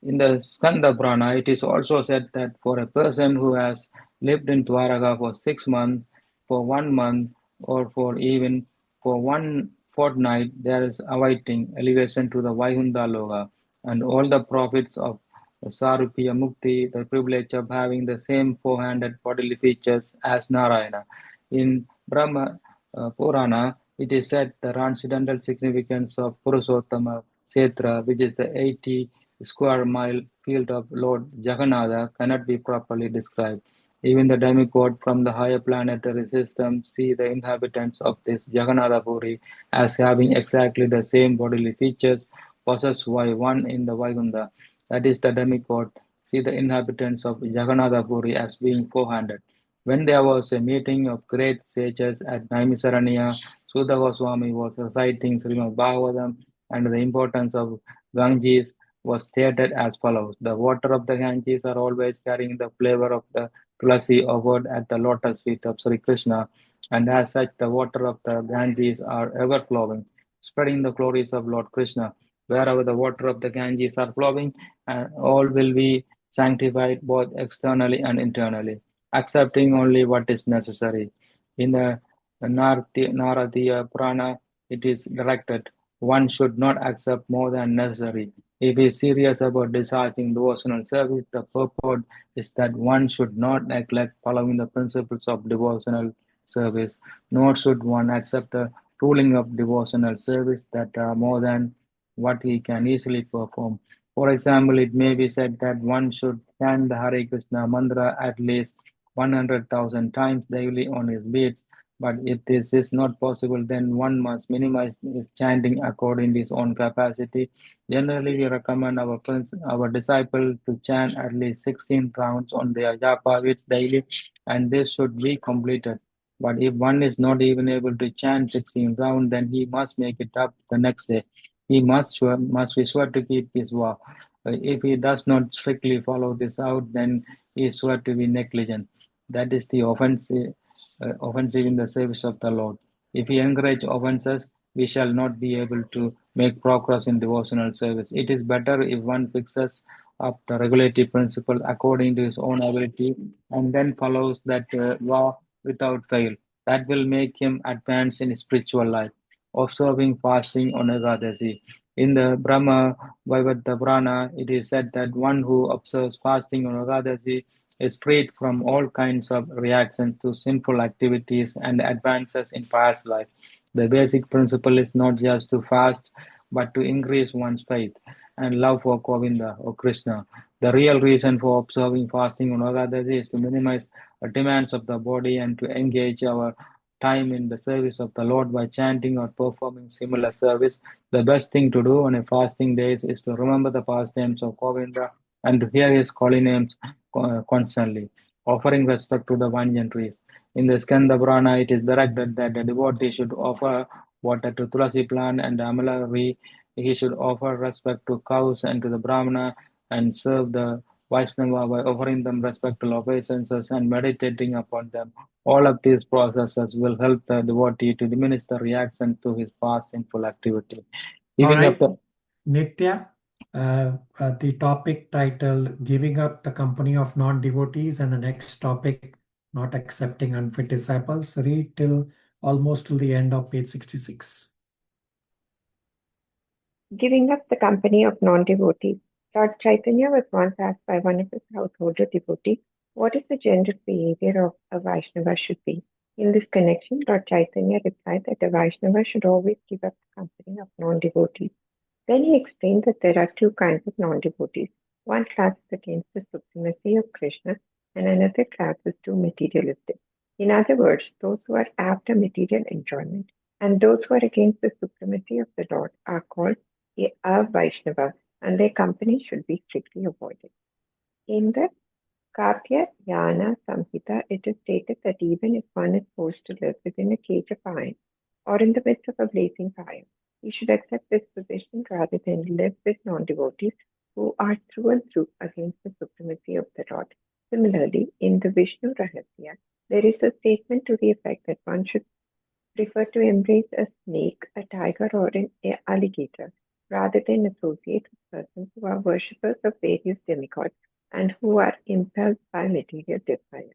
In the Skanda Purana, it is also said that for a person who has lived in Dwaraka for 6 months, for 1 month, or for one fortnight, there is awaiting elevation to the Vaikuntha Loka, and all the profits of the Sarupya Mukti, the privilege of having the same four-handed bodily features as Narayana. In Brahma Purana, it is said the transcendental significance of Purushottama Kshetra, which is the 80 square mile field of Lord Jagannatha, cannot be properly described. Even the demigod from the higher planetary system see the inhabitants of this Jagannatha Puri as having exactly the same bodily features possessed by one in the Vaikuntha. That is, the demigod see the inhabitants of Jagannatha Puri as being four-handed. When there was a meeting of great sages at Naimisaranya, Sudha Goswami was reciting Srimad Bhagavatam, and the importance of Ganges was stated as follows. The water of the Ganges are always carrying the flavor of the tulasi offered at the lotus feet of Sri Krishna, and as such the water of the Ganges are ever flowing, spreading the glories of Lord Krishna. Wherever the water of the Ganges are flowing, all will be sanctified both externally and internally, accepting only what is necessary. In the Naradiya Purana, it is directed one should not accept more than necessary. If he is serious about discharging devotional service, the purport is that one should not neglect following the principles of devotional service, nor should one accept the ruling of devotional service that are more than what he can easily perform. For example, it may be said that one should chant the Hare Krishna mantra at least 100,000 times daily on his beats, but if this is not possible, then one must minimize his chanting according to his own capacity. Generally, we recommend our disciple to chant at least 16 rounds on their japa beats daily, and this should be completed. But if one is not even able to chant 16 rounds, then he must make it up the next day. He must be sure to keep his vow. If he does not strictly follow this out, then he is sure to be negligent. That is the offensive in the service of the Lord. If we encourage offenses, we shall not be able to make progress in devotional service. It is better if one fixes up the regulative principle according to his own ability, and then follows that law without fail. That will make him advance in his spiritual life. Observing fasting on Ekadasi. In the Brahma Vaivarta Purana, it is said that one who observes fasting on Ekadasi is freed from all kinds of reactions to sinful activities and advances in past life. The basic principle is not just to fast, but to increase one's faith and love for Govinda or Krishna. The real reason for observing fasting on Ekadasi is to minimize the demands of the body and to engage our time in the service of the Lord by chanting or performing similar service. The best thing to do on a fasting day is to remember the pastimes of Govinda and to hear his holy names constantly, offering respect to the banyan trees. In the Skanda Purana, it is directed that the devotee should offer water to Tulasi plant and Amalari. He should offer respect to cows and to the Brahmana and serve the Vaishnava by offering them respectful obeisances and meditating upon them. All of these processes will help the devotee to diminish the reaction to his past sinful activity. All Giving up right, the Nitya, the topic titled Giving Up the Company of Non-Devotees, and the next topic, Not Accepting Unfit Disciples. Read till almost till the end of page 66. Giving up the company of non-devotees. Lord Chaitanya was once asked by one of his householder devotees, what is the general behavior of a Vaishnava should be? In this connection, Lord Chaitanya replied that a Vaishnava should always give up the company of non-devotees. Then he explained that there are two kinds of non-devotees. One class is against the supremacy of Krishna, and another class is too materialistic. In other words, those who are after material enjoyment and those who are against the supremacy of the Lord are called a Vaishnava, and their company should be strictly avoided. In the Kapya Yana Samhita, it is stated that even if one is forced to live within a cage of iron or in the midst of a blazing fire, he should accept this position rather than live with non-devotees who are through and through against the supremacy of the Lord. Similarly, in the Vishnu Rahasya, there is a statement to the effect that one should prefer to embrace a snake, a tiger, or an alligator rather than associate with persons who are worshippers of various demigods and who are impelled by material desire.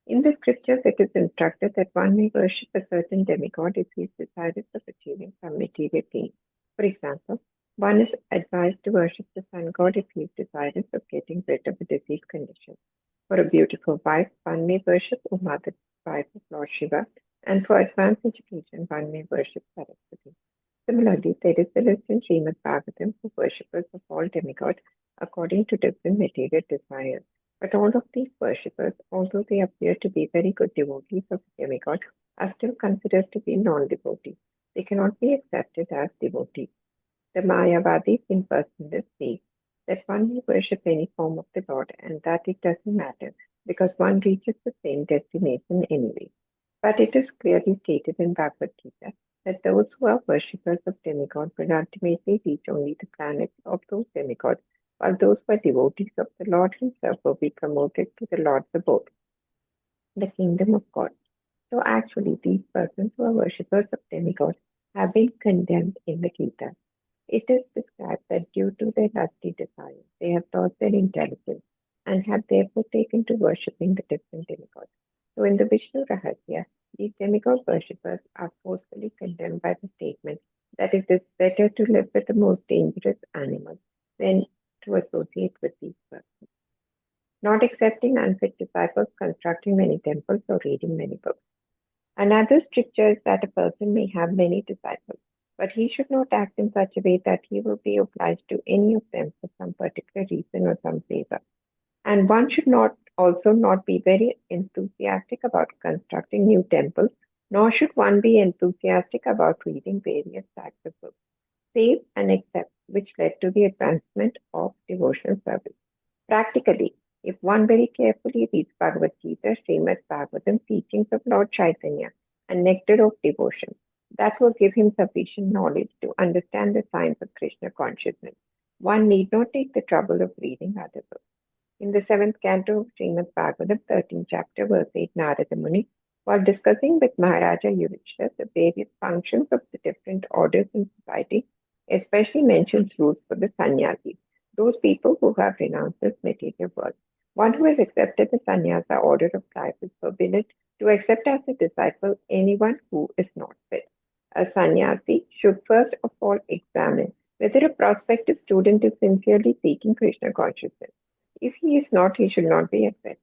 In the scriptures, it is instructed that one may worship a certain demigod if he is desirous of achieving some material gain. For example, one is advised to worship the sun god if he is desirous of getting rid of a disease condition. For a beautiful wife, one may worship Uma, the wife of Lord Shiva, and for advanced education, one may worship Saraswati. Similarly, there is a list in Srimad Bhagavatam for worshippers of all demigods according to different material desires. But all of these worshippers, although they appear to be very good devotees of a demigod, are still considered to be non-devotees. They cannot be accepted as devotees. The Mayavadis impersonalists say that one may worship any form of the Lord and that it doesn't matter because one reaches the same destination anyway. But it is clearly stated in Bhagavad Gita that those who are worshippers of demigods will ultimately reach only the planets of those demigods, while those who are devotees of the Lord himself will be promoted to the Lord's abode, the kingdom of God. So actually, these persons who are worshippers of demigods have been condemned in the Gita. It is described that due to their lusty desires, they have lost their intelligence and have therefore taken to worshipping the different demigods. So in the Vishnu Rahasya, these demigod worshippers are forcefully condemned by the statement that it is better to live with the most dangerous animals than to associate with these persons. Not accepting unfit disciples, constructing many temples, or reading many books. Another stricture is that a person may have many disciples, but he should not act in such a way that he will be obliged to any of them for some particular reason or some favor. And one should also not be very enthusiastic about constructing new temples, nor should one be enthusiastic about reading various types of books, save and except which led to the advancement of devotional service. Practically, if one very carefully reads Bhagavad Gita, Srimad Bhagavatam, teachings of Lord Chaitanya, and Nectar of Devotion, that will give him sufficient knowledge to understand the science of Krishna consciousness. One need not take the trouble of reading other books. In the 7th canto of Srimad Bhagavatam, 13th chapter, verse 8, Narada Muni, while discussing with Maharaja Yudhishthira the various functions of the different orders in society, especially mentions rules for the sannyasis. those people who have renounced this material world. One who has accepted the sannyasa order of life is forbidden to accept as a disciple anyone who is not fit. A sannyasi should first of all examine whether a prospective student is sincerely seeking Krishna consciousness. If he is not, he should not be accepted.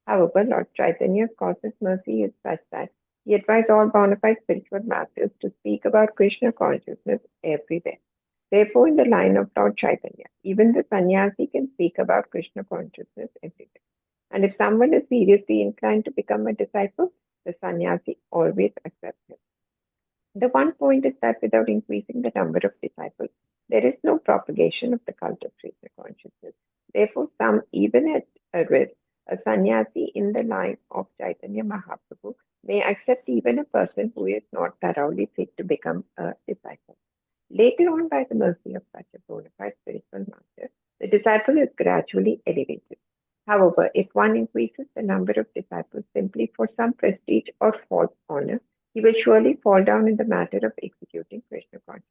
However, Lord Chaitanya's cosmic mercy is such that he advised all bona fide spiritual masters to speak about Krishna consciousness everywhere. Therefore, in the line of Lord Chaitanya, even the sannyasi can speak about Krishna consciousness everywhere. And if someone is seriously inclined to become a disciple, the sannyasi always accepts him. The one point is that without increasing the number of disciples, there is no propagation of the cult of Krishna consciousness. Therefore, some, even at a risk, a sannyasi in the line of Chaitanya Mahaprabhu may accept even a person who is not thoroughly fit to become a disciple. Later on, by the mercy of such a bona fide spiritual master, the disciple is gradually elevated. However, if one increases the number of disciples simply for some prestige or false honor, he will surely fall down in the matter of executing Krishna consciousness.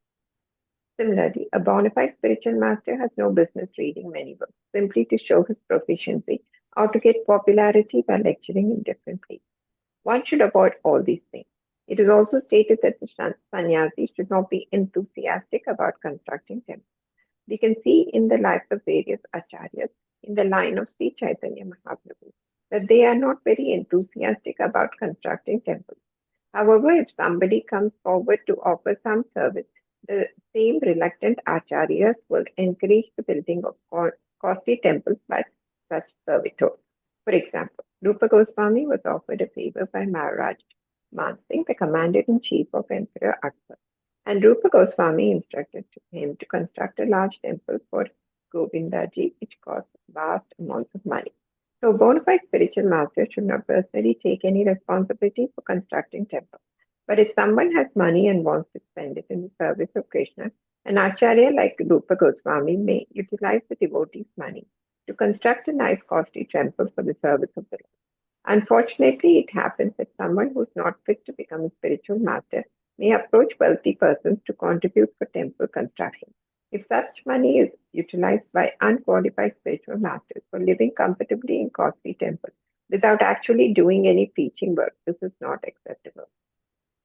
Similarly, a bona fide spiritual master has no business reading many books simply to show his proficiency or to get popularity by lecturing in different places. One should avoid all these things. It is also stated that the sannyasi should not be enthusiastic about constructing temples. We can see in the lives of various acharyas in the line of Sri Chaitanya Mahaprabhu that they are not very enthusiastic about constructing temples. However, if somebody comes forward to offer some service, the same reluctant acharyas will encourage the building of costly temples by such servitors. For example, Rupa Goswami was offered a favor by Maharaj Man Singh, the commander-in-chief of Emperor Akbar, and Rupa Goswami instructed him to construct a large temple for Govindaji, which cost vast amounts of money. So, bona fide spiritual master should not personally take any responsibility for constructing temples. But if someone has money and wants to spend it in the service of Krishna, an acharya like Rupa Goswami may utilize the devotee's money to construct a nice costly temple for the service of the Lord. Unfortunately, it happens that someone who is not fit to become a spiritual master may approach wealthy persons to contribute for temple construction. If such money is utilized by unqualified spiritual masters for living comfortably in costly temples without actually doing any preaching work, this is not acceptable.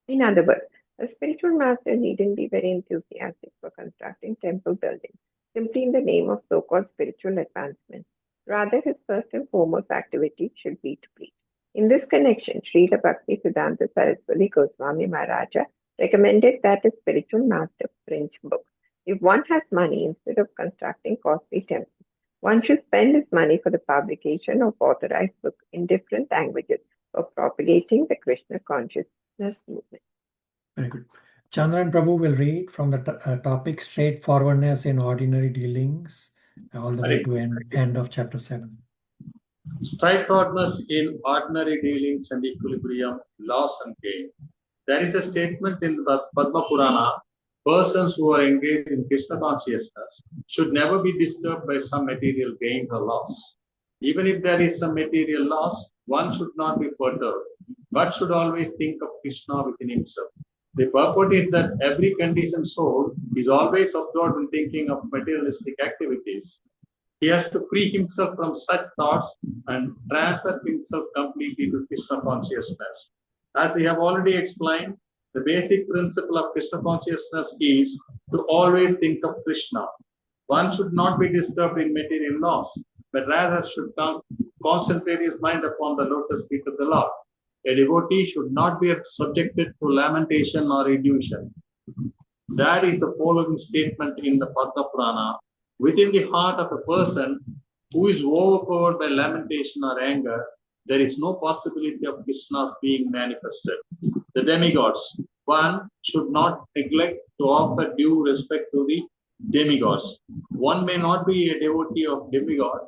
In other words, a spiritual master needn't be very enthusiastic for constructing temple buildings simply in the name of so-called spiritual advancement. Rather, his first and foremost activity should be to preach. In this connection, Srila Bhaktisiddhanta Saraswati Goswami Maharaja recommended that a spiritual master print books. If one has money, instead of constructing costly temples, one should spend his money for the publication of authorized books in different languages for propagating the Krishna consciousness movement. Very good. Chandran Prabhu will read from the topic straightforwardness in ordinary dealings all the way to end of chapter 7. Straightforwardness in ordinary dealings and equilibrium, loss and gain. There is a statement in the Padma Purana: persons who are engaged in Krishna consciousness should never be disturbed by some material gain or loss. Even if there is some material loss, one should not be perturbed, but should always think of Krishna within himself. The purport is that every conditioned soul is always absorbed in thinking of materialistic activities. He has to free himself from such thoughts and transfer himself completely to Krishna consciousness. As we have already explained, the basic principle of Krishna consciousness is to always think of Krishna. One should not be disturbed in material loss, but rather should concentrate his mind upon the lotus feet of the Lord. A devotee should not be subjected to lamentation or illusion. That is the following statement in the Padma Purana. Within the heart of a person who is overpowered by lamentation or anger, there is no possibility of Krishna's being manifested. The demigods. One should not neglect to offer due respect to the demigods. One may not be a devotee of demigod,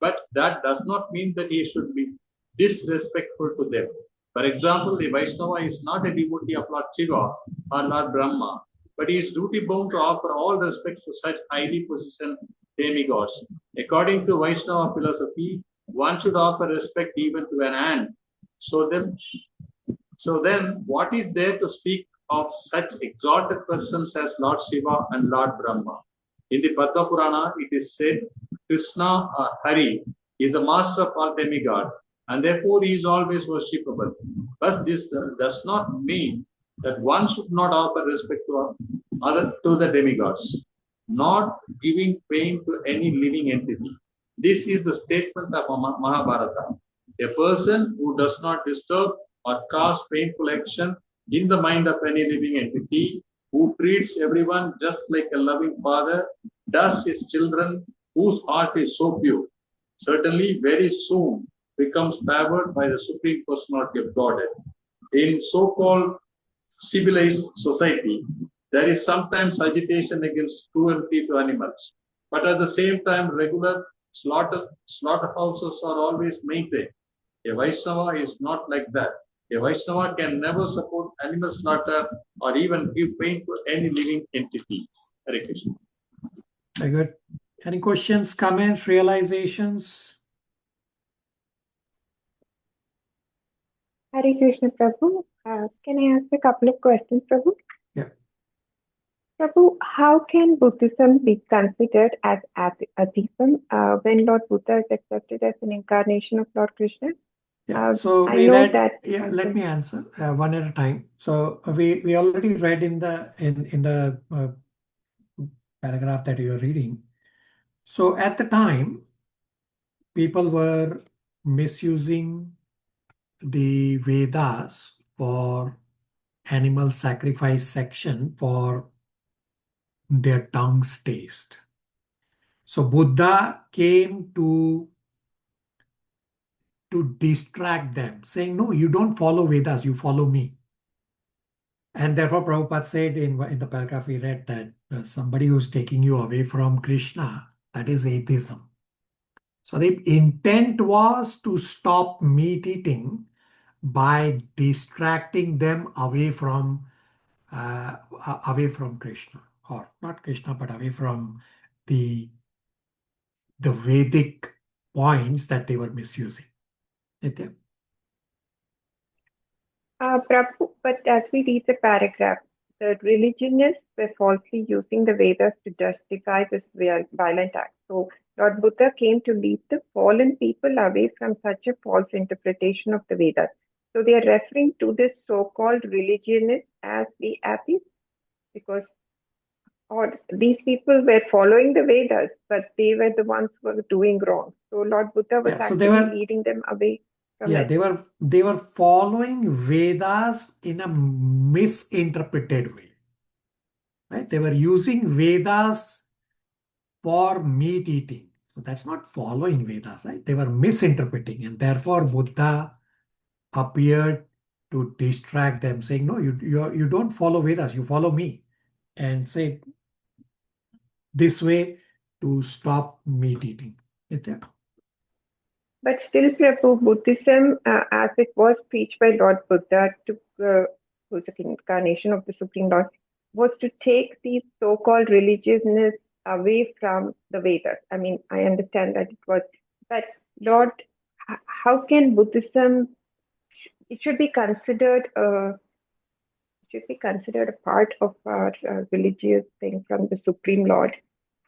but that does not mean that he should be disrespectful to them. For example, the Vaishnava is not a devotee of Lord Shiva or Lord Brahma, but he is duty bound to offer all respects to such highly positioned demigods. According to Vaishnava philosophy, one should offer respect even to an ant. So then, what is there to speak of such exalted persons as Lord Shiva and Lord Brahma? In the Padma Purana, it is said Krishna Hari is the master of all demigod, and therefore he is always worshipable. But this does not mean that one should not offer respect to the demigods, not giving pain to any living entity. This is the statement of Mahabharata. A person who does not disturb or cause painful action in the mind of any living entity, who treats everyone just like a loving father does his children, whose heart is so pure, certainly very soon becomes favored by the Supreme Personality of Godhead. In so-called civilized society, there is sometimes agitation against cruelty to animals, but at the same time, regular slaughterhouses are always maintained. A Vaishnava is not like that. A Vaishnava can never support animal slaughter or even give pain to any living entity. Hare Krishna. Very good. Any questions, comments, realizations? Hare Krishna, Prabhu. Can I ask a couple of questions, Prabhu? Yeah. Prabhu, how can Buddhism be considered as atheism when Lord Buddha is accepted as an incarnation of Lord Krishna? Yeah, so I we know read. that. Yeah, let me answer one at a time. So we already read in the paragraph that you are reading. So at the time, people were misusing the Vedas for animal sacrifice section for their tongue's taste. So Buddha came to distract them, saying, no, you don't follow Vedas, you follow me. And therefore Prabhupada said in the paragraph we read that somebody who's taking you away from Krishna, that is atheism. So the intent was to stop meat eating by distracting them away from Krishna, or not Krishna, but away from the Vedic points that they were misusing. Nitya? Prabhu, but as we read the paragraph, the religionists were falsely using the Vedas to justify this violent act. So Lord Buddha came to lead the fallen people away from such a false interpretation of the Vedas. So they are referring to this so-called religionists as the atheists, because these people were following the Vedas, but they were the ones who were doing wrong. So Lord Buddha was actually leading them away from it. They were following Vedas in a misinterpreted way. Right? They were using Vedas for meat eating. So that's not following Vedas, right? They were misinterpreting, and therefore Buddha appeared to distract them, saying, no, you don't follow Vedas, you follow me. And say this way to stop meat eating. Nitya? But still, Prabhu, Buddhism, as it was preached by Lord Buddha, who's the incarnation of the Supreme Lord, was to take these so-called religiousness away from the Vedas. I mean, I understand that it was, but Lord, how can Buddhism? It should be considered a part of our religious thing from the Supreme Lord.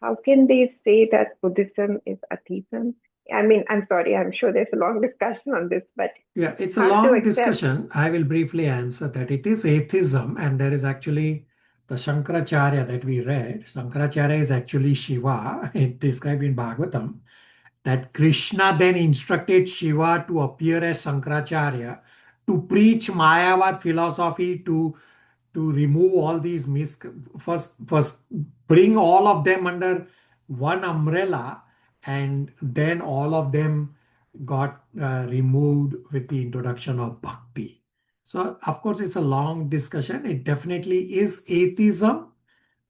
How can they say that Buddhism is atheism? I mean, I'm sorry, I'm sure there's a long discussion on this, but yeah, it's a long discussion. I will briefly answer that it is atheism, and there is actually the Shankaracharya that we read. Shankaracharya is actually Shiva. It described in Bhagavatam that Krishna then instructed Shiva to appear as Shankaracharya to preach Mayavad philosophy, to remove all these first bring all of them under one umbrella, and then all of them got removed with the introduction of bhakti. So of course it's a long discussion. It definitely is atheism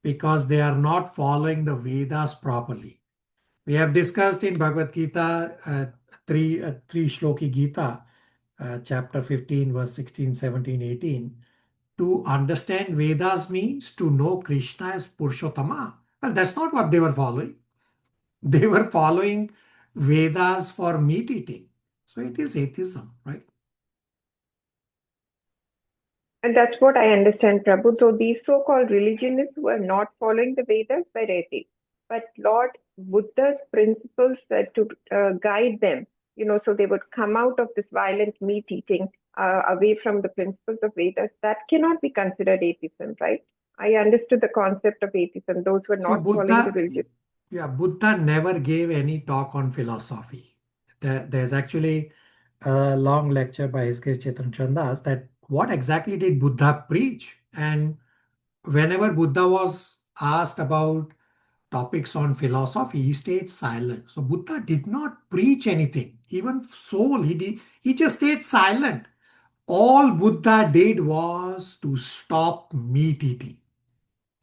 because they are not following the Vedas properly. We have discussed in Bhagavad Gita, three Shloki Gita, chapter 15, verse 16, 17, 18. To understand Vedas means to know Krishna as Purushottama. Well, that's not what they were following. They were following Vedas for meat eating. So it is atheism, right? And that's what I understand, Prabhu. So these so-called religionists who are not following the Vedas were atheists. but Lord Buddha's principles to guide them, so they would come out of this violent meat eating away from the principles of Vedas. That cannot be considered atheism, right? I understood the concept of atheism. Those who are So not following the Buddha, religion. yeah, Buddha never gave any talk on philosophy. There's actually a long lecture by His Grace Chaitanya Chandas that what exactly did Buddha preach? And whenever Buddha was asked about topics on philosophy, he stayed silent. So Buddha did not preach anything. Even soul, he just stayed silent. All Buddha did was to stop meat eating.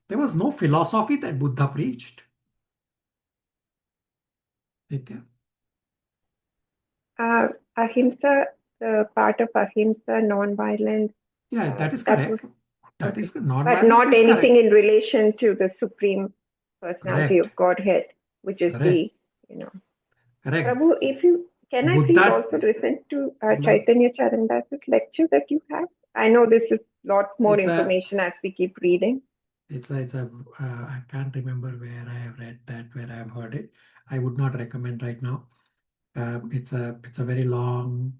There was no philosophy that Buddha preached. Nitya? Ahimsa, the part of ahimsa, non-violence. Yeah, that is that correct. was That okay. is But non-violence not is anything correct. in relation to the Supreme Personality Correct. of Godhead, which is Correct. Correct. Prabhu, if you can I please Buddha, also listen to no, Chaitanya Charandas's lecture that you had? I know this is lots more it's a, information as we keep reading. I can't remember where I have read that, where I have heard it. I would not recommend right now. It's a very long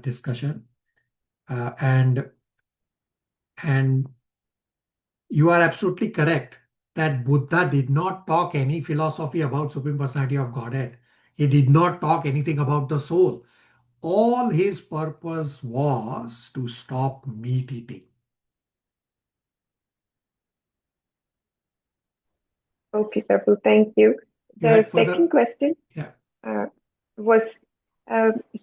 discussion, and you are absolutely correct that Buddha did not talk any philosophy about Supreme Personality of Godhead. He did not talk anything about the soul. All his purpose was to stop meat eating. Okay, Prabhu, thank you. The second question was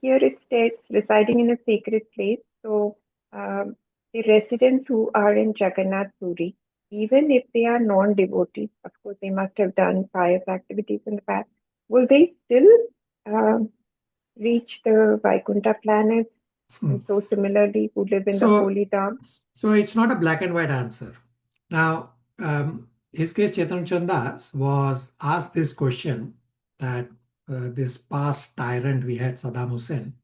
here it states residing in a sacred place. So the residents who are in Jagannath Puri, even if they are non-devotees, of course they must have done pious activities in the past, will they still reach the Vaikuntha planets? And so similarly, who live in the holy dham? So it's not a black and white answer. Now, His Case Chaitanya Chandas was asked this question that this past tyrant we had, Saddam Hussein,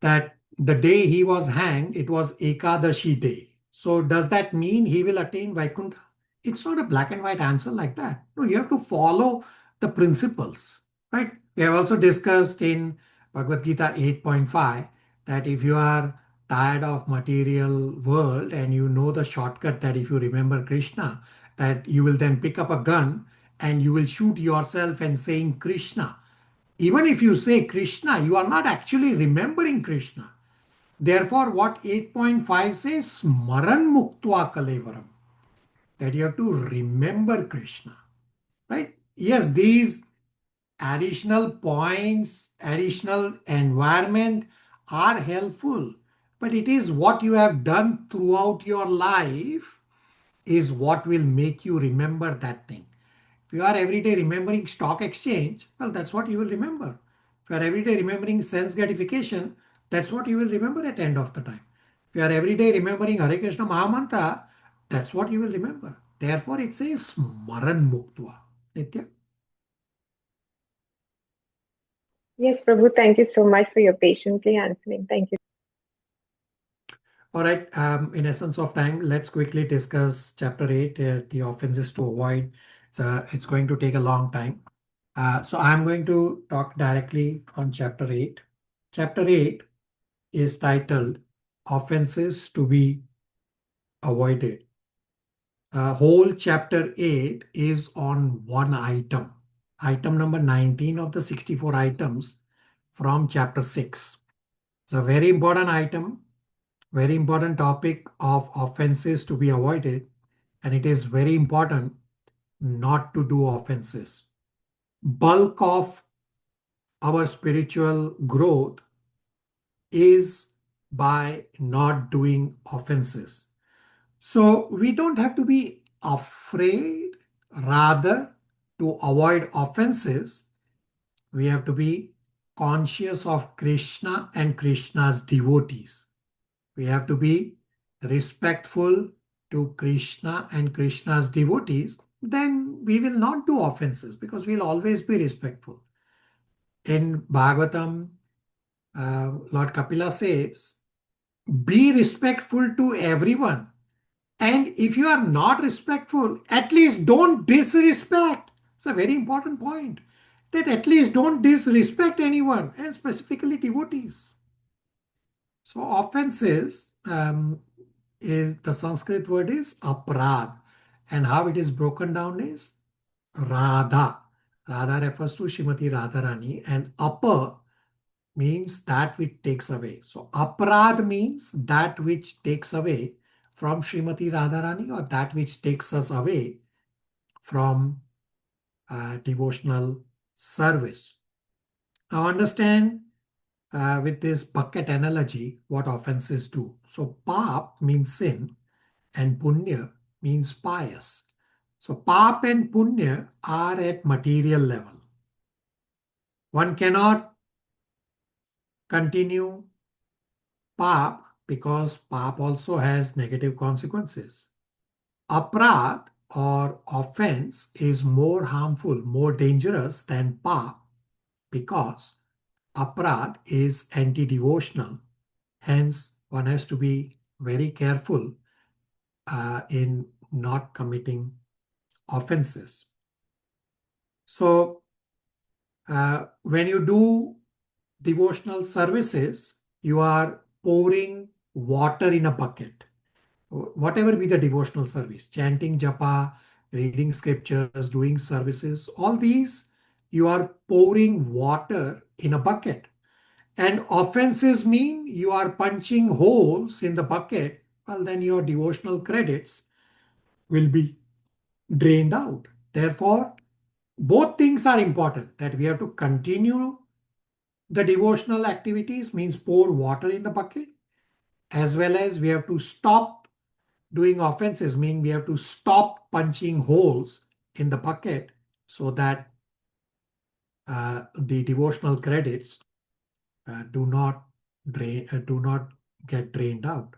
that the day he was hanged, it was Ekadashi day. So does that mean he will attain Vaikuntha? It's not a black and white answer like that. No, you have to follow the principles, right? We have also discussed in Bhagavad Gita 8.5 that if you are tired of material world and you know the shortcut that if you remember Krishna, that you will then pick up a gun and you will shoot yourself and saying Krishna. Even if you say Krishna, you are not actually remembering Krishna. Therefore, what 8.5 says, Smaran Muktva Kalevaram, that you have to remember Krishna, right? Yes, these additional points, additional environment are helpful, but it is what you have done throughout your life is what will make you remember that thing. If you are every day remembering stock exchange, well, that's what you will remember. If you are every day remembering sense gratification, that's what you will remember at the end of the time. If you are every day remembering Hare Krishna Mahamantra, that's what you will remember. Therefore, it says Smaran Muktva. Nitya? Yes, Prabhu, thank you so much for your patiently answering. Thank you. All right, in essence of time, let's quickly discuss chapter 8, the offenses to avoid. It's going to take a long time. So I'm going to talk directly on chapter 8. Chapter 8 is titled Offenses to be Avoided. Whole chapter 8 is on one item. Item number 19 of the 64 items from chapter 6. It's a very important item. Very important topic of offenses to be avoided, and it is very important not to do offenses. Bulk of our spiritual growth is by not doing offenses. So we don't have to be afraid, rather to avoid offenses, we have to be conscious of Krishna and Krishna's devotees. We have to be respectful to Krishna and Krishna's devotees. Then we will not do offenses because we'll always be respectful. In Bhagavatam, Lord Kapila says, be respectful to everyone. And if you are not respectful, at least don't disrespect. It's a very important point, that at least don't disrespect anyone, and specifically devotees. So offenses is the Sanskrit word is aprad, and how it is broken down is Radha. Radha refers to Srimati Radharani, and apa means that which takes away. So aprad means that which takes away from Srimati Radharani, or that which takes us away from devotional service. Now understand with this bucket analogy what offenses do. So pap means sin and punya means pious. So pap and punya are at material level. One cannot continue pap because pap also has negative consequences. Aprad or offense is more harmful, more dangerous than pap because aprad is anti-devotional. Hence, one has to be very careful in not committing offenses. So, when you do devotional services, you are pouring water in a bucket. Whatever be the devotional service, chanting japa, reading scriptures, doing services, all these, you are pouring water in a bucket. And offenses mean you are punching holes in the bucket, well, then your devotional credits will be drained out. Therefore, both things are important, that we have to continue the devotional activities, means pour water in the bucket, as well as we have to stop doing offenses, mean we have to stop punching holes in the bucket so that the devotional credits do not get drained out.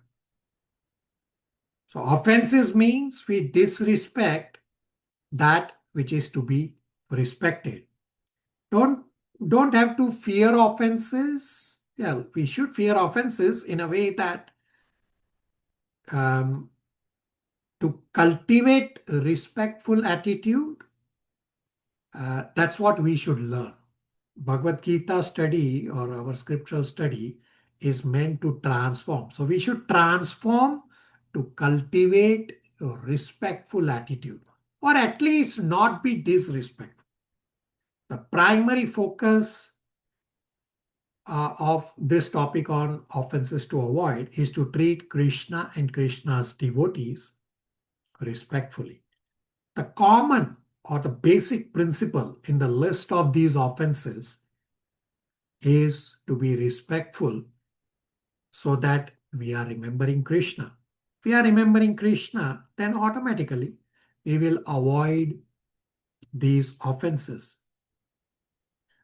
So offenses means we disrespect that which is to be respected. Don't have to fear offenses. Yeah, we should fear offenses in a way that to cultivate a respectful attitude, that's what we should learn. Bhagavad Gita study or our scriptural study is meant to transform. So we should transform to cultivate a respectful attitude, or at least not be disrespectful. The primary focus of this topic on offenses to avoid is to treat Krishna and Krishna's devotees respectfully. The common or the basic principle in the list of these offenses is to be respectful so that we are remembering Krishna. If we are remembering Krishna, then automatically we will avoid these offenses.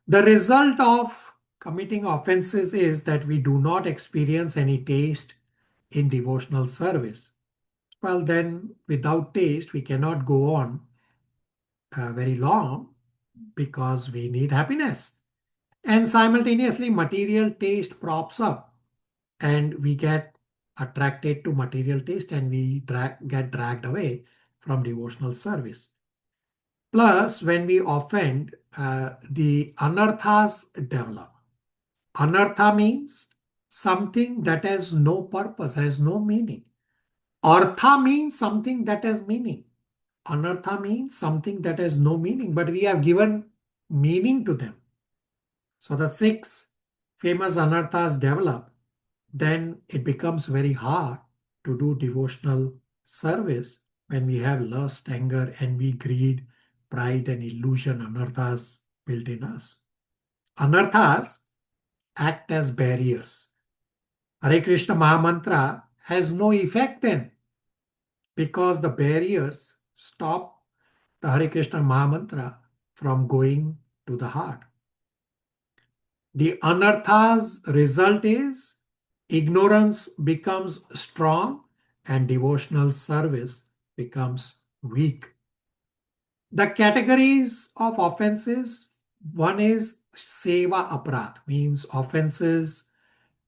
The result of committing offenses is that we do not experience any taste in devotional service. Well, then without taste, we cannot go on very long because we need happiness. And simultaneously, material taste props up and we get attracted to material taste and we get dragged away from devotional service. Plus, when we offend, the anarthas develop. Anartha means something that has no purpose, has no meaning. Artha means something that has meaning. Anartha means something that has no meaning, but we have given meaning to them. So the 6 famous anarthas develop, then it becomes very hard to do devotional service when we have lust, anger, envy, greed, pride, and illusion anarthas built in us. Anarthas act as barriers. Hare Krishna Mahamantra has no effect then because the barriers stop the Hare Krishna Mahamantra from going to the heart. The anarthas result is ignorance becomes strong and devotional service becomes weak. The categories of offenses, one is seva aparad, means offenses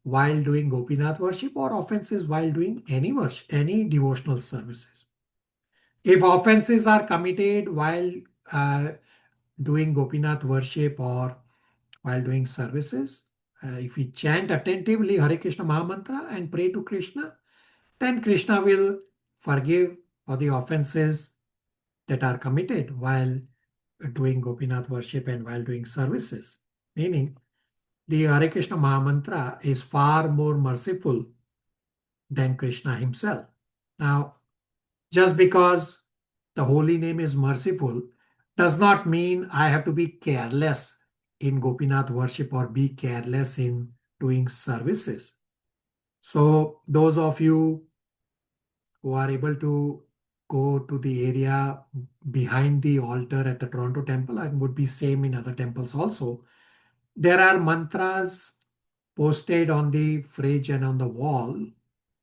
while doing Gopinath worship or offenses while doing any worship, any devotional services. If offenses are committed while doing Gopinath worship or while doing services, if we chant attentively Hare Krishna Mahamantra and pray to Krishna, then Krishna will forgive for the offenses that are committed while doing Gopinath worship and while doing services. Meaning, the Hare Krishna Mahamantra is far more merciful than Krishna himself. Now, just because the holy name is merciful does not mean I have to be careless in Gopinath worship or be careless in doing services. So those of you who are able to go to the area behind the altar at the Toronto temple, and would be same in other temples also, there are mantras posted on the fridge and on the wall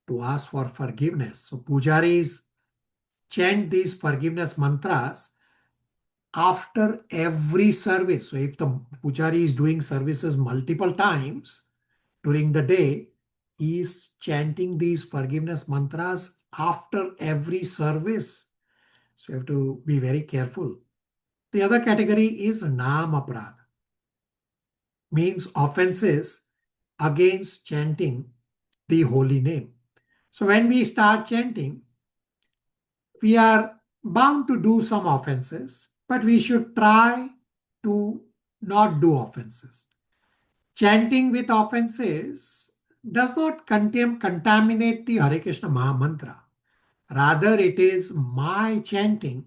to ask for forgiveness. So pujaris chant these forgiveness mantras after every service. So if the pujari is doing services multiple times during the day, he is chanting these forgiveness mantras after every service. So you have to be very careful. The other category is Naam Aprad, means offenses against chanting the holy name. So when we start chanting, we are bound to do some offenses, but we should try to not do offenses. Chanting with offenses does not contaminate the Hare Krishna Maha Mantra. Rather, it is my chanting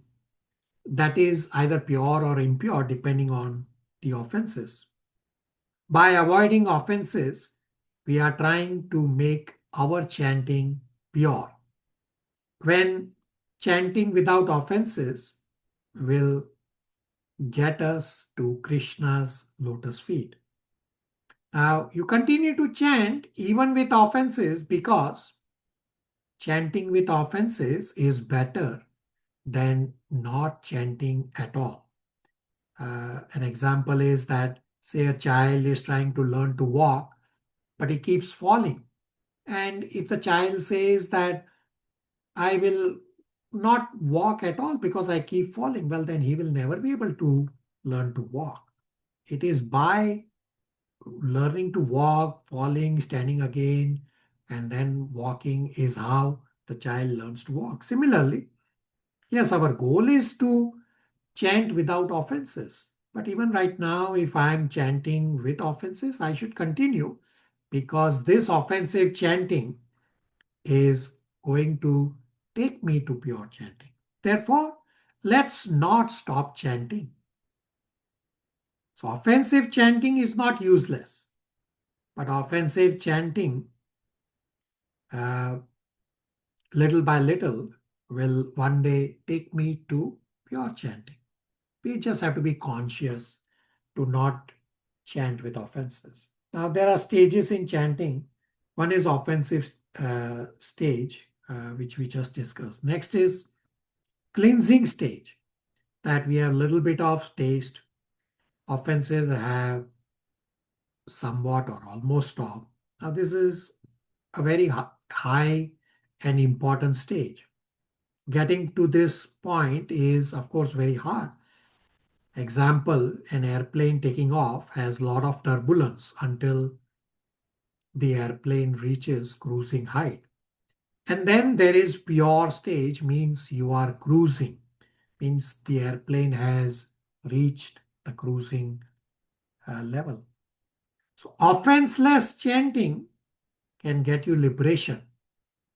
that is either pure or impure depending on the offenses. By avoiding offenses, we are trying to make our chanting pure. When chanting without offenses will get us to Krishna's lotus feet. Now, you continue to chant even with offenses because chanting with offenses is better than not chanting at all. An example is that, say, a child is trying to learn to walk, but he keeps falling. And if the child says that I will not walk at all because I keep falling, well, then he will never be able to learn to walk. It is by learning to walk, falling, standing again, and then walking is how the child learns to walk. Similarly, yes, our goal is to chant without offenses. But even right now, if I'm chanting with offenses, I should continue because this offensive chanting is going to take me to pure chanting. Therefore, let's not stop chanting. So offensive chanting is not useless, but offensive chanting, little by little, will one day take me to pure chanting. We just have to be conscious to not chant with offenses. Now, there are stages in chanting. One is offensive stage, which we just discussed. Next is cleansing stage, that we have a little bit of taste. Offensive have somewhat or almost stopped. Now, this is a very high and important stage. Getting to this point is, of course, very hard. Example, an airplane taking off has a lot of turbulence until the airplane reaches cruising height. And then there is pure stage, means you are cruising, means the airplane has reached the cruising level. So offenseless chanting can get you liberation,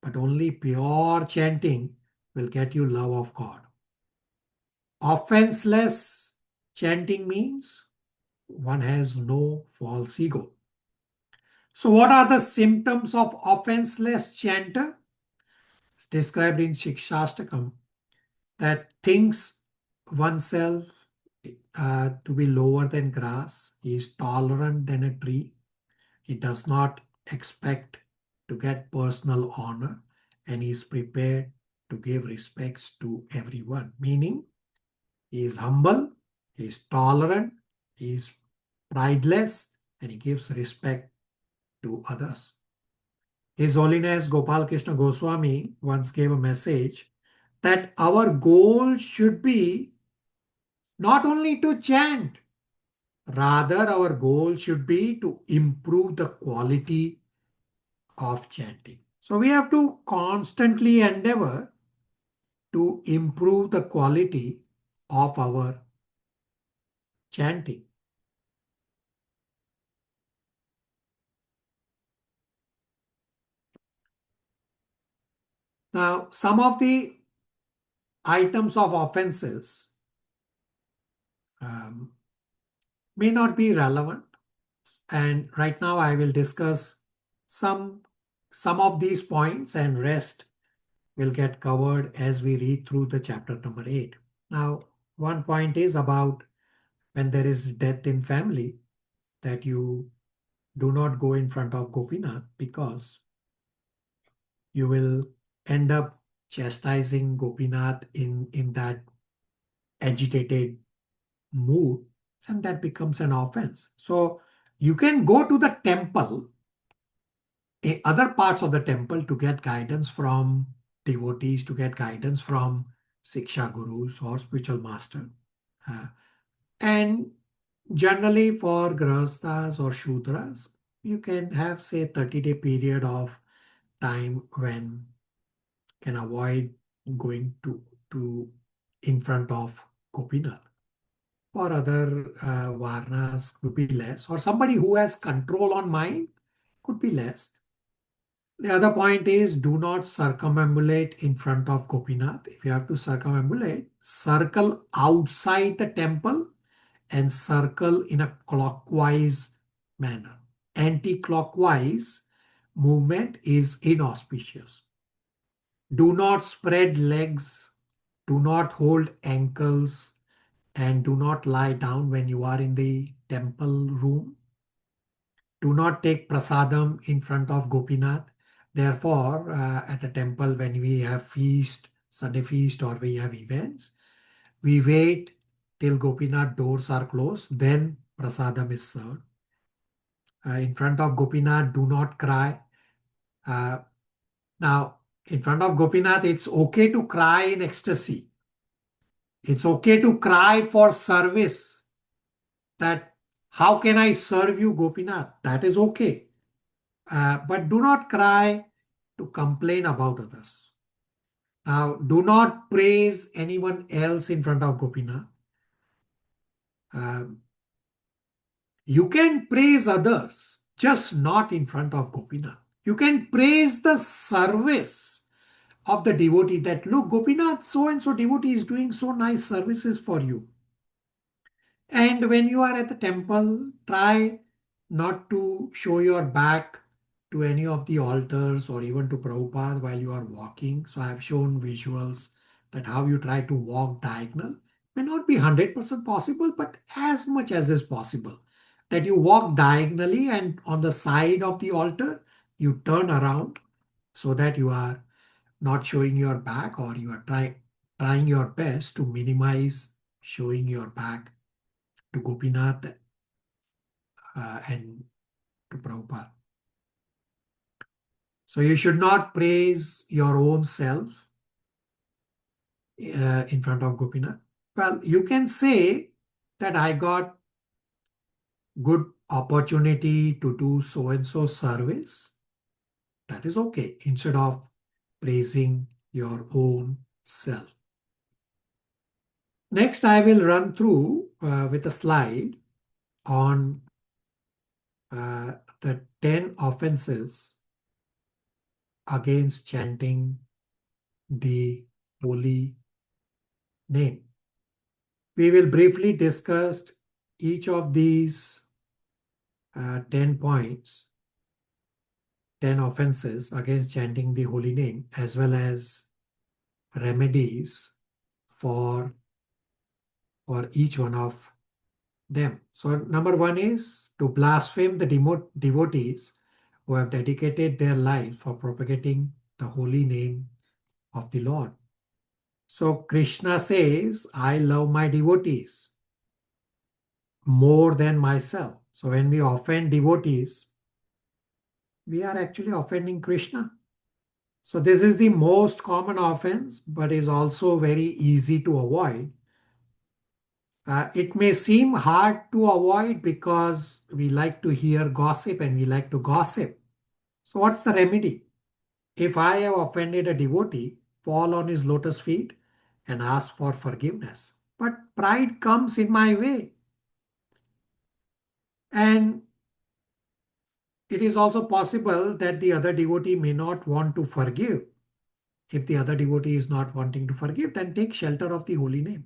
but only pure chanting will get you love of God. Offenseless chanting means one has no false ego. So what are the symptoms of offenseless chanter? It's described in Shikshashtakam that thinks oneself to be lower than grass. He is tolerant than a tree. He does not expect to get personal honor, and he is prepared to give respects to everyone. Meaning, he is humble, he is tolerant, he is prideless, and he gives respect to others. His Holiness Gopal Krishna Goswami once gave a message that our goal should be not only to chant. Rather, our goal should be to improve the quality of chanting. So we have to constantly endeavor to improve the quality of our chanting. Now, some of the items of offenses may not be relevant, and right now I will discuss some of these points, and rest will get covered as we read through the chapter number 8. Now, one point is about when there is death in family, that you do not go in front of Gopinath, because you will end up chastising Gopinath in that agitated mood, and that becomes an offense. So you can go to the temple, other parts of the temple, to get guidance from devotees, to get guidance from Siksha Gurus or spiritual master. And generally for Grahasthas or Shudras, you can have, say, 30-day period of time when can avoid going to in front of Gopinath. For other Varnas could be less, or somebody who has control on mind could be less. The other point is, do not circumambulate in front of Gopinath. If you have to circumambulate, circle outside the temple and circle in a clockwise manner. Anti-clockwise movement is inauspicious. Do not spread legs, do not hold ankles, and do not lie down when you are in the temple room. Do not take prasadam in front of Gopinath. Therefore, at the temple, when we have feast, Sunday feast, or we have events, we wait till Gopinath doors are closed, then prasadam is served. In front of Gopinath, do not cry. Now, in front of Gopinath, it's okay to cry in ecstasy. It's okay to cry for service. That, how can I serve you, Gopinath? That is okay. But do not cry to complain about others. Now, do not praise anyone else in front of Gopinath. You can praise others, just not in front of Gopinath. You can praise the service of the devotee, that look, Gopinath, so and so devotee is doing so nice services for you. And when you are at the temple, try not to show your back to any of the altars or even to Prabhupada while you are walking. So I have shown visuals that how you try to walk diagonal. May not be 100% possible, but as much as is possible. That you walk diagonally, and on the side of the altar, you turn around so that you are not showing your back, or you are trying your best to minimize showing your back to Gopinath and to Prabhupada. So you should not praise your own self in front of Gopinath. Well, you can say that I got good opportunity to do so and so service. That is okay, instead of praising your own self. Next, I will run through with a slide on the 10 offenses against chanting the holy name. We will briefly discuss each of these 10 points, 10 offenses against chanting the holy name, as well as remedies for each one of them. So number one is to blaspheme the devotees who have dedicated their life for propagating the holy name of the Lord. So Krishna says, I love my devotees more than myself. So when we offend devotees, we are actually offending Krishna. So this is the most common offense, but is also very easy to avoid. It may seem hard to avoid because we like to hear gossip and we like to gossip. So what's the remedy? If I have offended a devotee, fall on his lotus feet and ask for forgiveness. But pride comes in my way. And it is also possible that the other devotee may not want to forgive. If the other devotee is not wanting to forgive, then take shelter of the holy name.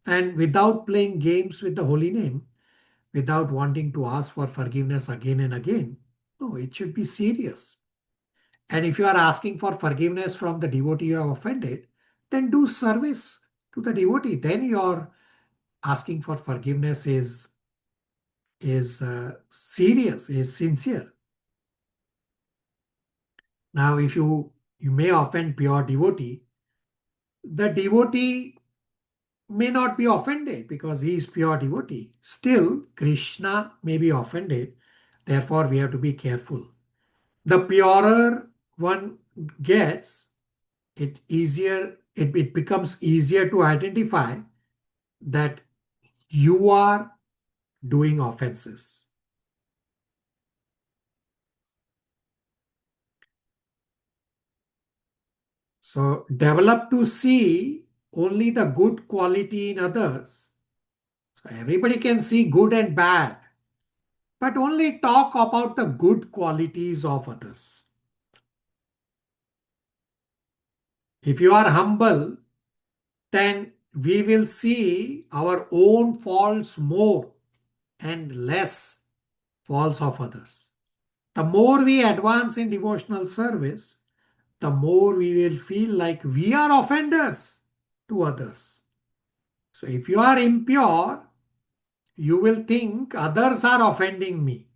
And without playing games with the holy name, without wanting to ask for forgiveness again and again, no, it should be serious. And if you are asking for forgiveness from the devotee you have offended, then do service to the devotee. Then your asking for forgiveness is serious, is sincere. Now, if you may offend pure devotee, the devotee may not be offended because he is pure devotee. Still, Krishna may be offended. Therefore, we have to be careful. The purer one gets, it becomes easier to identify that you are doing offenses. So develop to see only the good quality in others. So everybody can see good and bad, but only talk about the good qualities of others. If you are humble, then we will see our own faults more and less faults of others. The more we advance in devotional service, the more we will feel like we are offenders to others. So if you are impure, you will think others are offending me.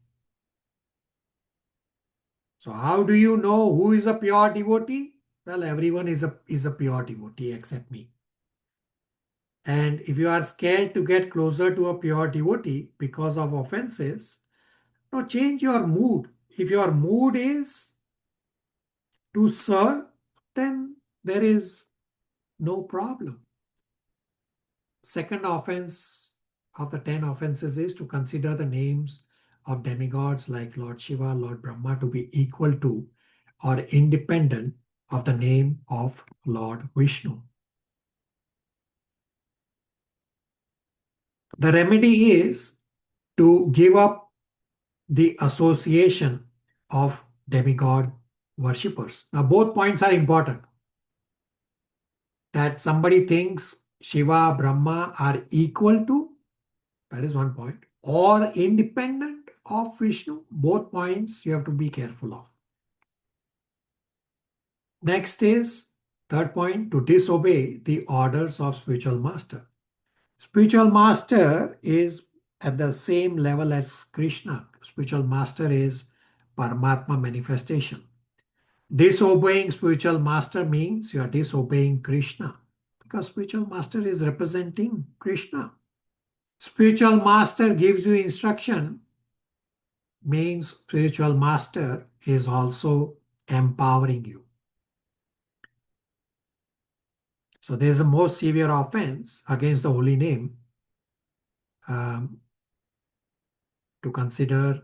So how do you know who is a pure devotee? Well, everyone is a pure devotee except me. And if you are scared to get closer to a pure devotee because of offenses, no, change your mood. If your mood is to serve, then there is no problem. Second offense of the 10 offenses is to consider the names of demigods like Lord Shiva, Lord Brahma to be equal to or independent of the name of Lord Vishnu. The remedy is to give up the association of demigod worshippers. Now, both points are important. That somebody thinks Shiva, Brahma are equal to, that is one point, or independent of Vishnu. Both points you have to be careful of. Next is, third point, to disobey the orders of spiritual master. Spiritual master is at the same level as Krishna. Spiritual master is Paramatma manifestation. Disobeying spiritual master means you are disobeying Krishna because spiritual master is representing Krishna. Spiritual master gives you instruction means spiritual master is also empowering you. So there is a more severe offense against the holy name to consider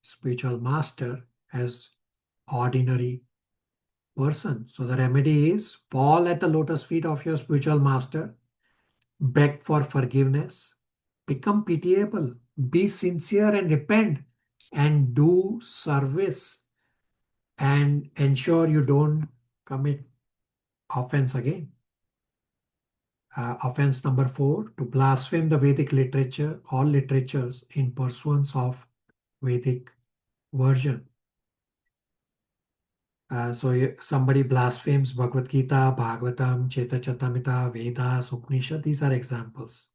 spiritual master as ordinary person. So the remedy is fall at the lotus feet of your spiritual master, beg for forgiveness, become pitiable, be sincere and repent, and do service and ensure you don't commit offense again. Offense number 4, to blaspheme the Vedic literature, all literatures in pursuance of Vedic version. So somebody blasphemes Bhagavad Gita, Bhagavatam, Chaitanya Vedas, Upanishad, these are examples.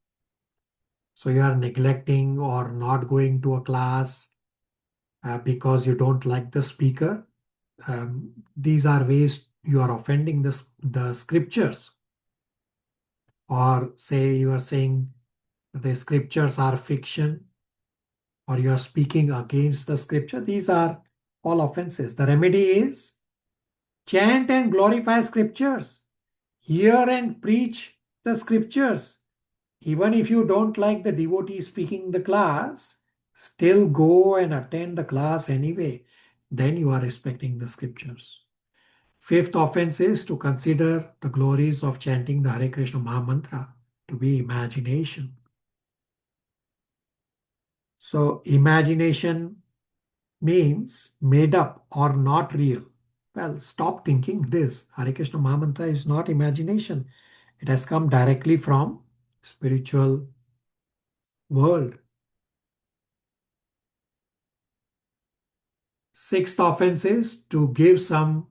So you are neglecting or not going to a class because you don't like the speaker. These are ways you are offending the scriptures. Or say you are saying the scriptures are fiction, or you are speaking against the scripture. These are all offenses. The remedy is chant and glorify scriptures. Hear and preach the scriptures. Even if you don't like the devotee speaking the class, still go and attend the class anyway. Then you are respecting the scriptures. Fifth offense is to consider the glories of chanting the Hare Krishna Maha Mantra to be imagination. So imagination means made up or not real. Well, stop thinking this. Hare Krishna Maha Mantra is not imagination. It has come directly from spiritual world. Sixth offense is to give some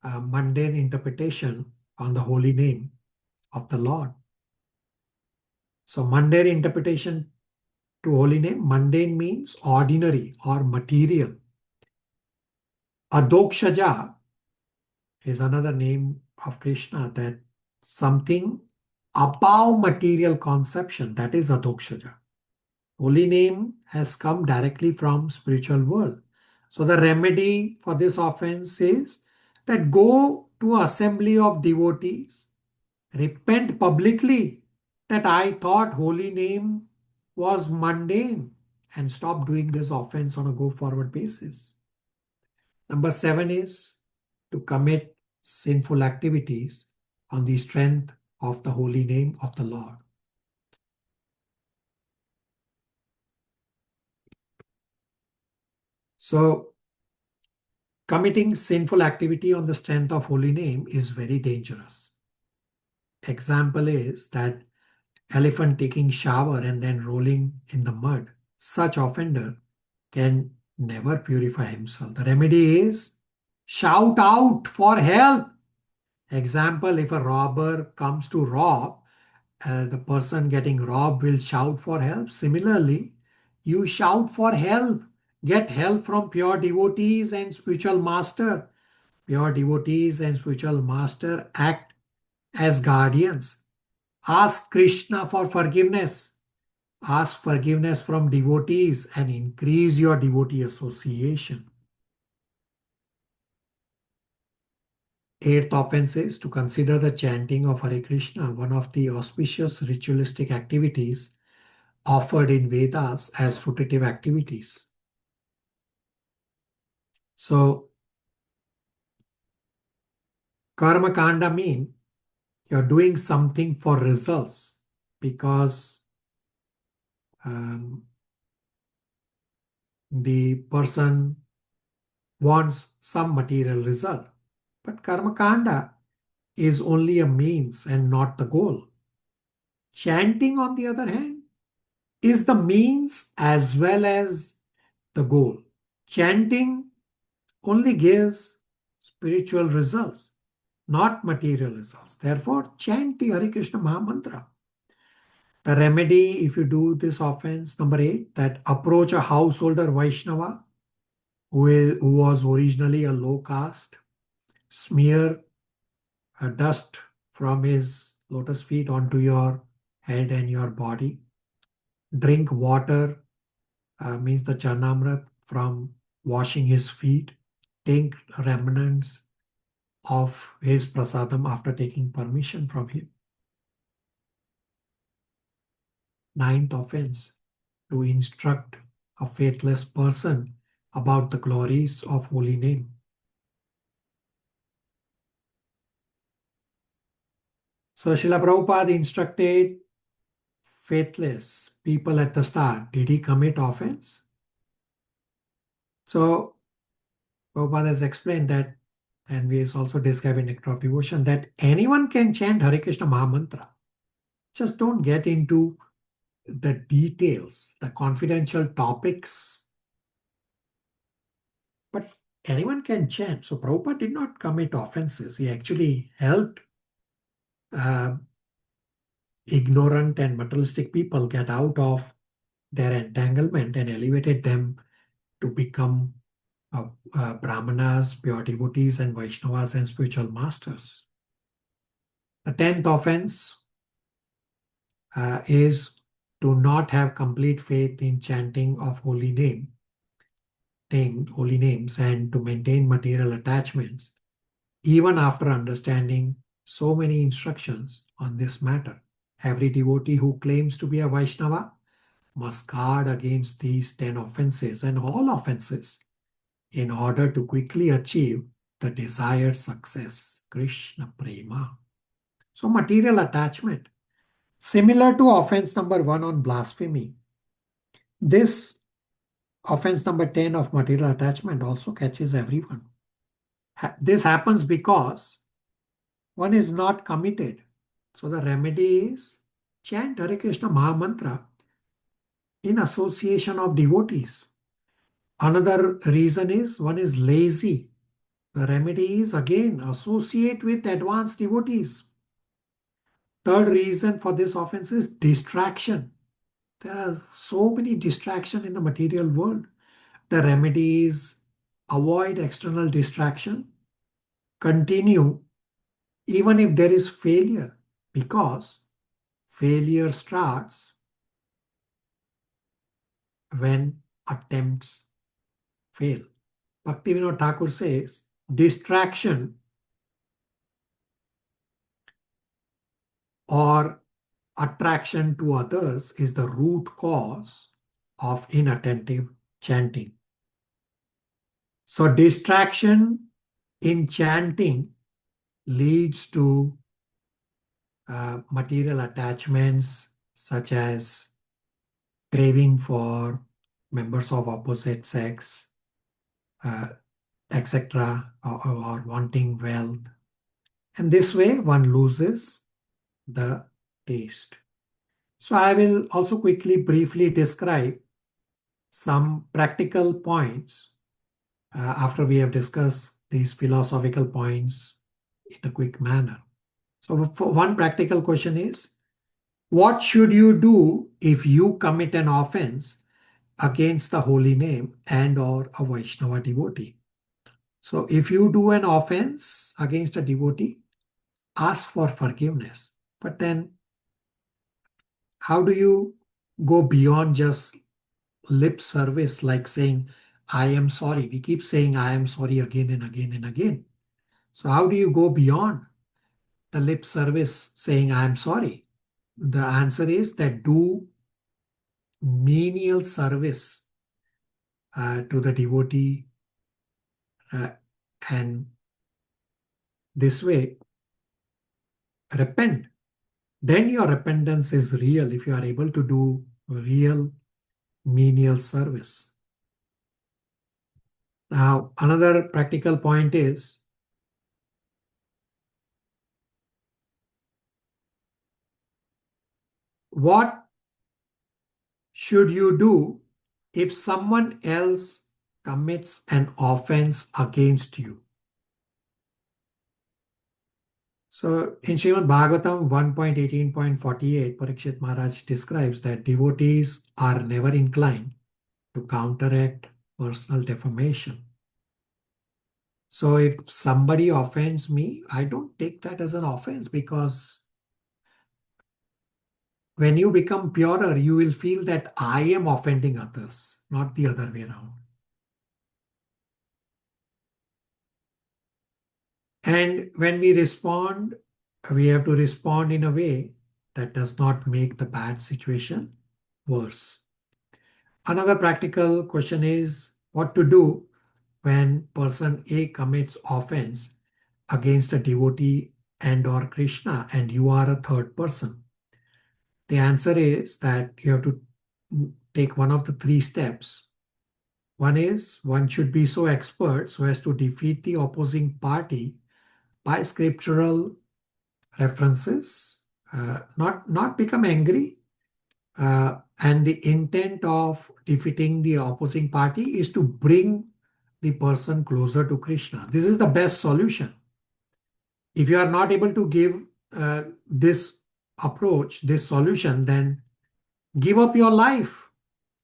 mundane interpretation on the holy name of the Lord. So mundane interpretation to holy name, mundane means ordinary or material. Adokshaja is another name of Krishna, that something above material conception, that is Adokshaja. Holy name has come directly from spiritual world. So the remedy for this offense is that go to assembly of devotees, repent publicly that I thought holy name was mundane, and stop doing this offense on a go forward basis. Number 7 is to commit sinful activities on the strength of the holy name of the Lord. So committing sinful activity on the strength of holy name is very dangerous. Example is that elephant taking shower and then rolling in the mud. Such offender can never purify himself. The remedy is shout out for help. Example, if a robber comes to rob, the person getting robbed will shout for help. Similarly, you shout for help. Get help from pure devotees and spiritual master. Pure devotees and spiritual master act as guardians. Ask Krishna for forgiveness. Ask forgiveness from devotees and increase your devotee association. Eighth offense is to consider the chanting of Hare Krishna one of the auspicious ritualistic activities offered in Vedas as fruitive activities. So, karma kanda mean you're doing something for results because the person wants some material result. But karma kanda is only a means and not the goal. Chanting, on the other hand, is the means as well as the goal. Chanting only gives spiritual results, not material results. Therefore, chant the Hare Krishna Maha Mantra. The remedy, if you do this offense, number 8, that approach a householder Vaishnava who was originally a low caste, smear dust from his lotus feet onto your head and your body. Drink water, means the Charnamrit, from washing his feet. Take remnants of his prasadam after taking permission from him. Ninth offense, to instruct a faithless person about the glories of holy name. So Srila Prabhupada instructed faithless people at the start. Did he commit offense? So Prabhupada has explained that, and we is also described in Nectar of Devotion, that anyone can chant Hare Krishna Maha Mantra. Just don't get into the details, the confidential topics. But anyone can chant. So Prabhupada did not commit offenses. He actually helped ignorant and materialistic people get out of their entanglement and elevated them to become Brahmanas, pure devotees, and Vaishnavas and spiritual masters. The 10th offense is to not have complete faith in chanting of holy names, and to maintain material attachments, even after understanding so many instructions on this matter. Every devotee who claims to be a Vaishnava must guard against these 10 offenses and all offenses in order to quickly achieve the desired success, Krishna Prema. So material attachment, similar to offense number 1 on blasphemy, this offense number 10 of material attachment also catches everyone. This happens because one is not committed. So the remedy is chant Hare Krishna Mahamantra in association of devotees. Another reason is one is lazy. The remedy is again associate with advanced devotees. Third reason for this offense is distraction. There are so many distractions in the material world. The remedy is avoid external distraction. Continue even if there is failure, because failure starts when attempts fail. Bhaktivinoda Thakur says, distraction or attraction to others is the root cause of inattentive chanting. So distraction in chanting leads to material attachments such as craving for members of opposite sex, etc., or wanting wealth. And this way one loses the taste. So I will also quickly briefly describe some practical points after we have discussed these philosophical points in a quick manner. So for one practical question is, what should you do if you commit an offense against the holy name and or a Vaishnava devotee? So if you do an offense against a devotee, ask for forgiveness. But then how do you go beyond just lip service, like saying, I am sorry? We keep saying, I am sorry again and again and again. So how do you go beyond the lip service saying, I am sorry? The answer is that do menial service to the devotee, and this way repent. Then your repentance is real if you are able to do real menial service. Now, another practical point is, what should you do if someone else commits an offense against you? So in Srimad Bhagavatam 1.18.48, Parikshit Maharaj describes that devotees are never inclined to counteract personal defamation. So if somebody offends me, I don't take that as an offense, because when you become purer, you will feel that I am offending others, not the other way around. And when we respond, we have to respond in a way that does not make the bad situation worse. Another practical question is what to do when person A commits offense against a devotee and or Krishna, and you are a third person. The answer is that you have to take one of the three steps. One is one should be so expert so as to defeat the opposing party by scriptural references, not become angry. And the intent of defeating the opposing party is to bring the person closer to Krishna. This is the best solution. If you are not able to give this approach, this solution, then give up your life.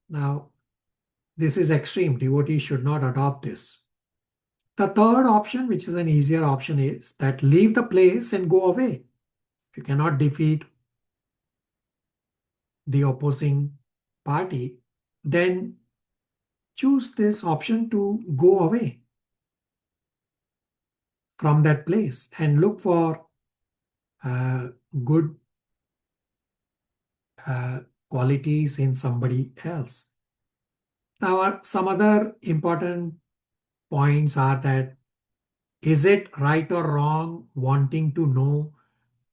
Now, this is extreme. Devotees should not adopt this. The third option, which is an easier option, is that leave the place and go away. If you cannot defeat the opposing party, then choose this option to go away from that place and look for good qualities in somebody else. Now, some other important points are that, is it right or wrong wanting to know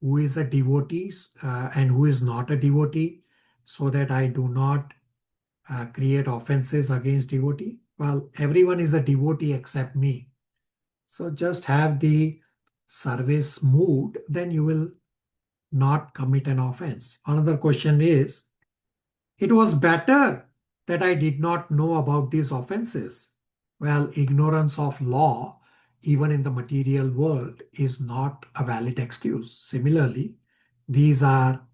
who is a devotee and who is not a devotee, so that I do not create offenses against devotee? Well, everyone is a devotee except me. So just have the service mood, then you will not commit an offense. Another question is, it was better that I did not know about these offenses. Well, ignorance of law, even in the material world, is not a valid excuse. Similarly, these are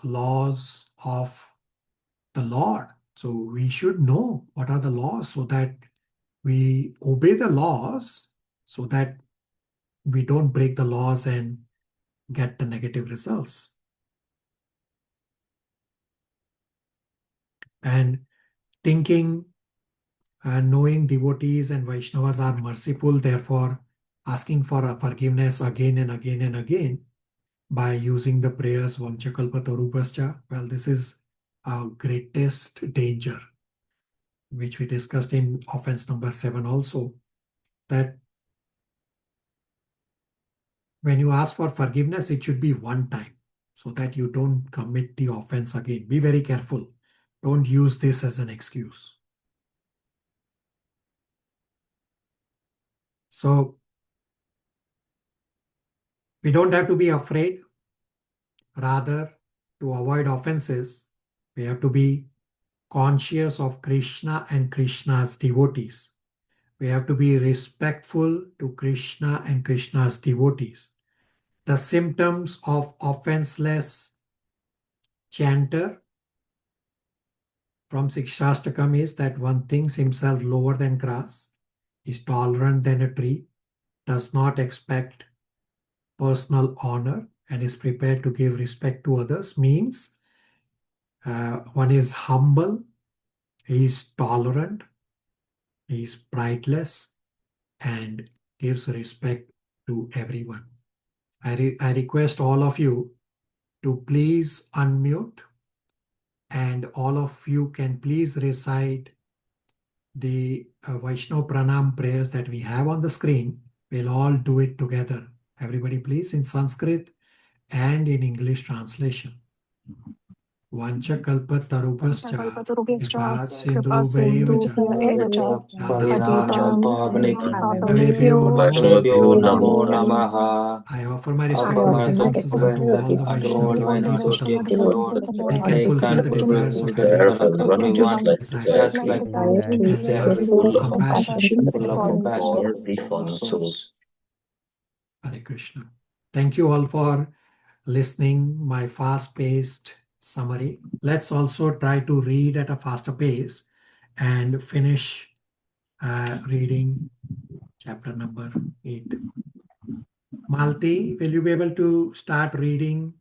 laws of the Lord. So we should know what are the laws so that we obey the laws, so that we don't break the laws and get the negative results. And thinking and knowing devotees and Vaishnavas are merciful, therefore asking for a forgiveness again and again and again by using the prayers Vanchakalpatarupascha. Well, this is our greatest danger, which we discussed in offense number 7 also, that when you ask for forgiveness, it should be one time so that you don't commit the offense again. Be very careful. Don't use this as an excuse. So we don't have to be afraid. Rather, to avoid offenses, we have to be conscious of Krishna and Krishna's devotees. We have to be respectful to Krishna and Krishna's devotees. The symptoms of offenseless chanter from Sikshastakam is that one thinks himself lower than grass, is tolerant than a tree, does not expect personal honor, and is prepared to give respect to others. Means one is humble, he is tolerant, he is prideless, and gives respect to everyone. I request all of you to please unmute, and all of you can please recite the Vaishnav Pranam prayers that we have on the screen. We'll all do it together. Everybody please, in Sanskrit and in English translation. Vanchakalpatarubhascha kripa sindhubhaivacha Patitanam Pavanebhyo Vaishnavabhyo namo Namo namaha. Namaha. I offer my I offer respectful my obeisances respectful unto all the unto Vaishnava all divine devotees of the devotees of the Lord. Lord. I can I fulfill can the fulfill desires the of desires everyone of everyone, just like and they are full of compassion full of compassion for souls. Hare Krishna. Thank you all for listening my fast-paced summary. Let's also try to read at a faster pace and finish reading chapter number 8. Malti, will you be able to start reading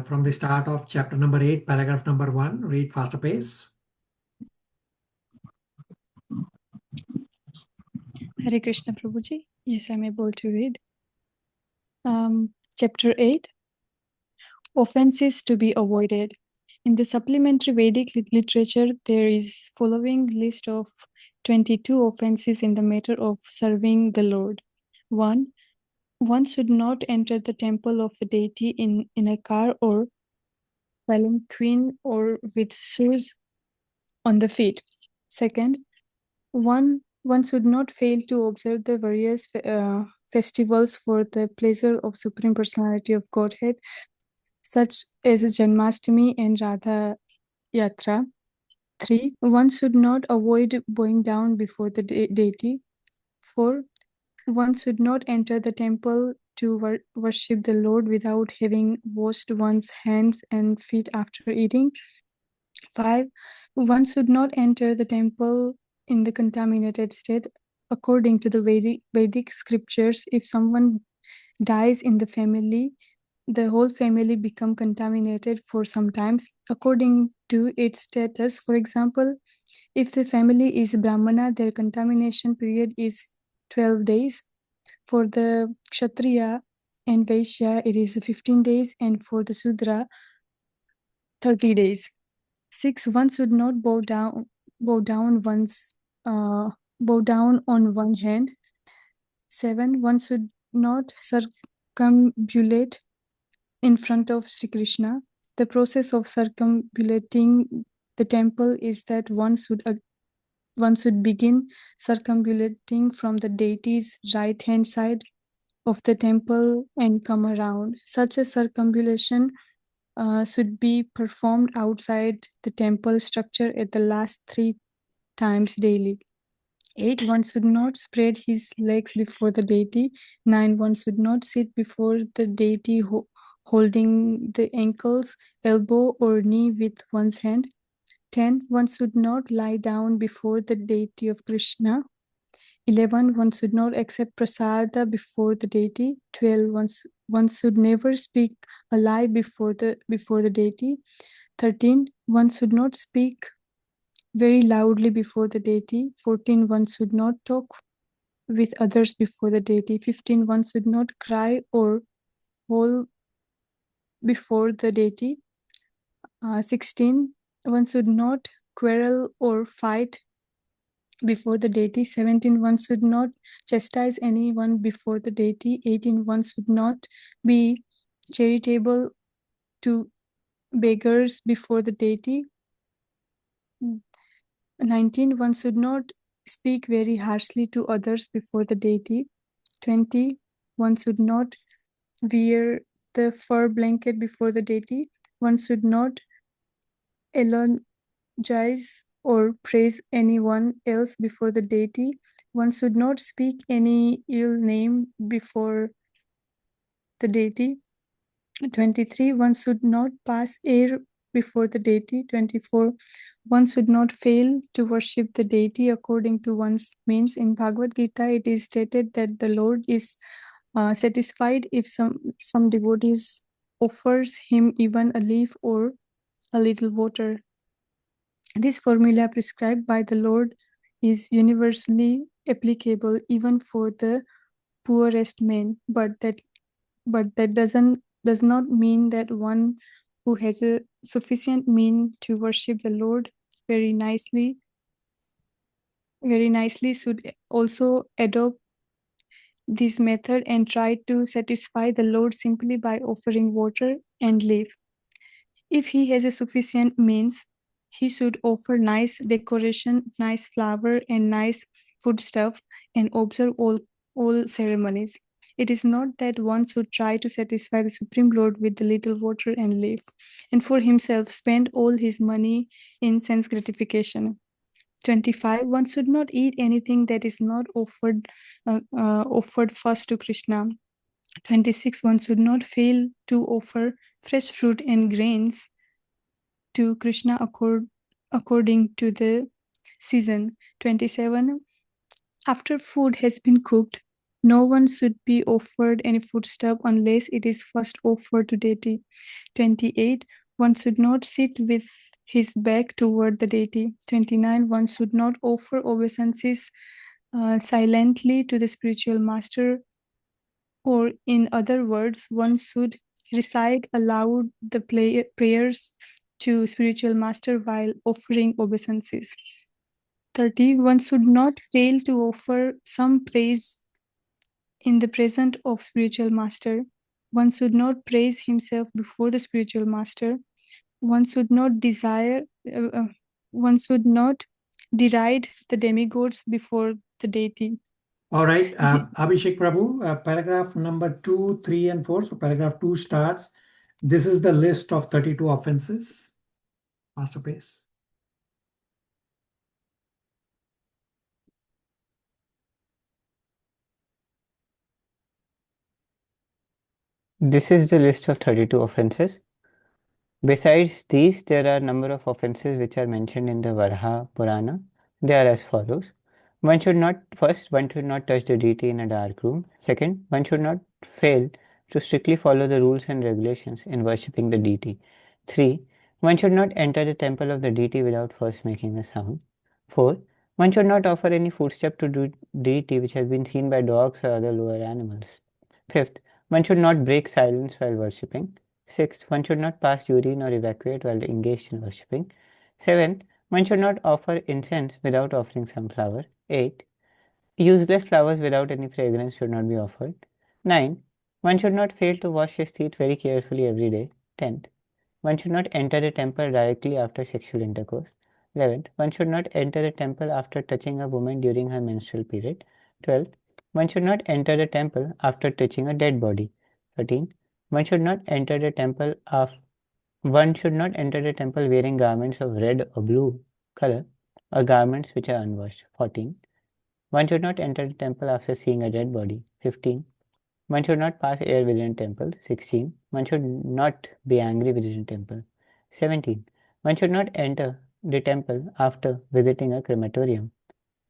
from the start of chapter number 8, paragraph number 1? Read faster pace. Hare Krishna Prabhuji. Yes, I'm able to read. Chapter 8, Offenses to be avoided. In the supplementary Vedic literature, there is following list of 22 offenses in the matter of serving the Lord. 1. One should not enter the temple of the deity in a car or palanquin or with shoes on the feet. Second, one should not fail to observe the various festivals for the pleasure of Supreme Personality of Godhead, such as Janmashtami and Radha Yatra. 3. One should not avoid bowing down before the deity. 4. One should not enter the temple to worship the Lord without having washed one's hands and feet after eating. 5. One should not enter the temple in the contaminated state. According to the Vedic scriptures, if someone dies in the family, the whole family become contaminated for some times according to its status. For example, if the family is Brahmana, their contamination period is 12 days. For the Kshatriya, and Vaishya it is 15 days, and for the Sudra 30 days. 6. One should not bow down on one hand. 7. One should not circumambulate in front of Sri Krishna. The process of circumambulating the temple is that one should begin circumambulating from the deity's right hand side of the temple and come around. Such a circumambulation should be performed outside the temple structure at the last 3 times daily. 8. One should not spread his legs before the deity. 9. One should not sit before the deity holding the ankles, elbow, or knee with one's hand. 10. One should not lie down before the deity of Krishna. 11. One should not accept prasada before the deity. 12. One should never speak a lie before the deity. 13. One should not speak very loudly before the deity. 14. One should not talk with others before the deity. 15. One should not cry or howl before the deity. 16. One should not quarrel or fight before the deity. 17. One should not chastise anyone before the deity. 18. One should not be charitable to beggars before the deity. 19. One should not speak very harshly to others before the deity. 20. One should not wear the fur blanket before the deity. One should not eulogize or praise anyone else before the deity. One should not speak any ill name before the deity. 23. One should not pass air before the deity. 24. One should not fail to worship the deity according to one's means. In Bhagavad Gita, it is stated that the Lord is satisfied if some devotees offers him even a leaf or a little water. This formula prescribed by the Lord is universally applicable even for the poorest men, but that does not mean that one who has a sufficient mean to worship the Lord very nicely should also adopt this method and try to satisfy the Lord simply by offering water and leaf. If he has a sufficient means, he should offer nice decoration, nice flower, and nice foodstuff, and observe all ceremonies. It is not that one should try to satisfy the Supreme Lord with the little water and leaf, and for himself spend all his money in sense gratification. 25. One should not eat anything that is not offered first to Krishna. 26. One should not fail to offer fresh fruit and grains to Krishna according to the season. 27. After food has been cooked, no one should be offered any foodstuff unless it is first offered to deity. 28. One should not sit with his back toward the deity. 29. One should not offer obeisances silently to the spiritual master, or in other words, one should recite aloud the prayers to spiritual master while offering obeisances. 30. One should not fail to offer some praise in the presence of spiritual master. One should not praise himself before the spiritual master. One should not deride the demigods before the deity. All right, Abhishek Prabhu, paragraph number 2, 3, and 4. So paragraph 2 starts. This is the list of 32 offenses. Master pace. This is the list of 32 offenses. Besides these, there are a number of offenses which are mentioned in the Varaha Purana. They are as follows. One should not touch the deity in a dark room. Second, one should not fail to strictly follow the rules and regulations in worshipping the deity. 3. One should not enter the temple of the deity without first making a sound. 4. One should not offer any foodstuff to deity which has been seen by dogs or other lower animals. 5th, One should not break silence while worshipping. 6. One should not pass urine or evacuate while engaged in worshipping. 7. One should not offer incense without offering some flower. 8. Useless flowers without any fragrance should not be offered. 9. One should not fail to wash his teeth very carefully every day. 10th. One should not enter the temple directly after sexual intercourse. 11th. One should not enter the temple after touching a woman during her menstrual period. 12th. One should not enter the temple after touching a dead body. 13th. One should not enter the temple wearing garments of red or blue color or garments which are unwashed. 14. One should not enter the temple after seeing a dead body. 15. One should not pass air within a temple. 16. One should not be angry within a temple. 17. One should not enter the temple after visiting a crematorium.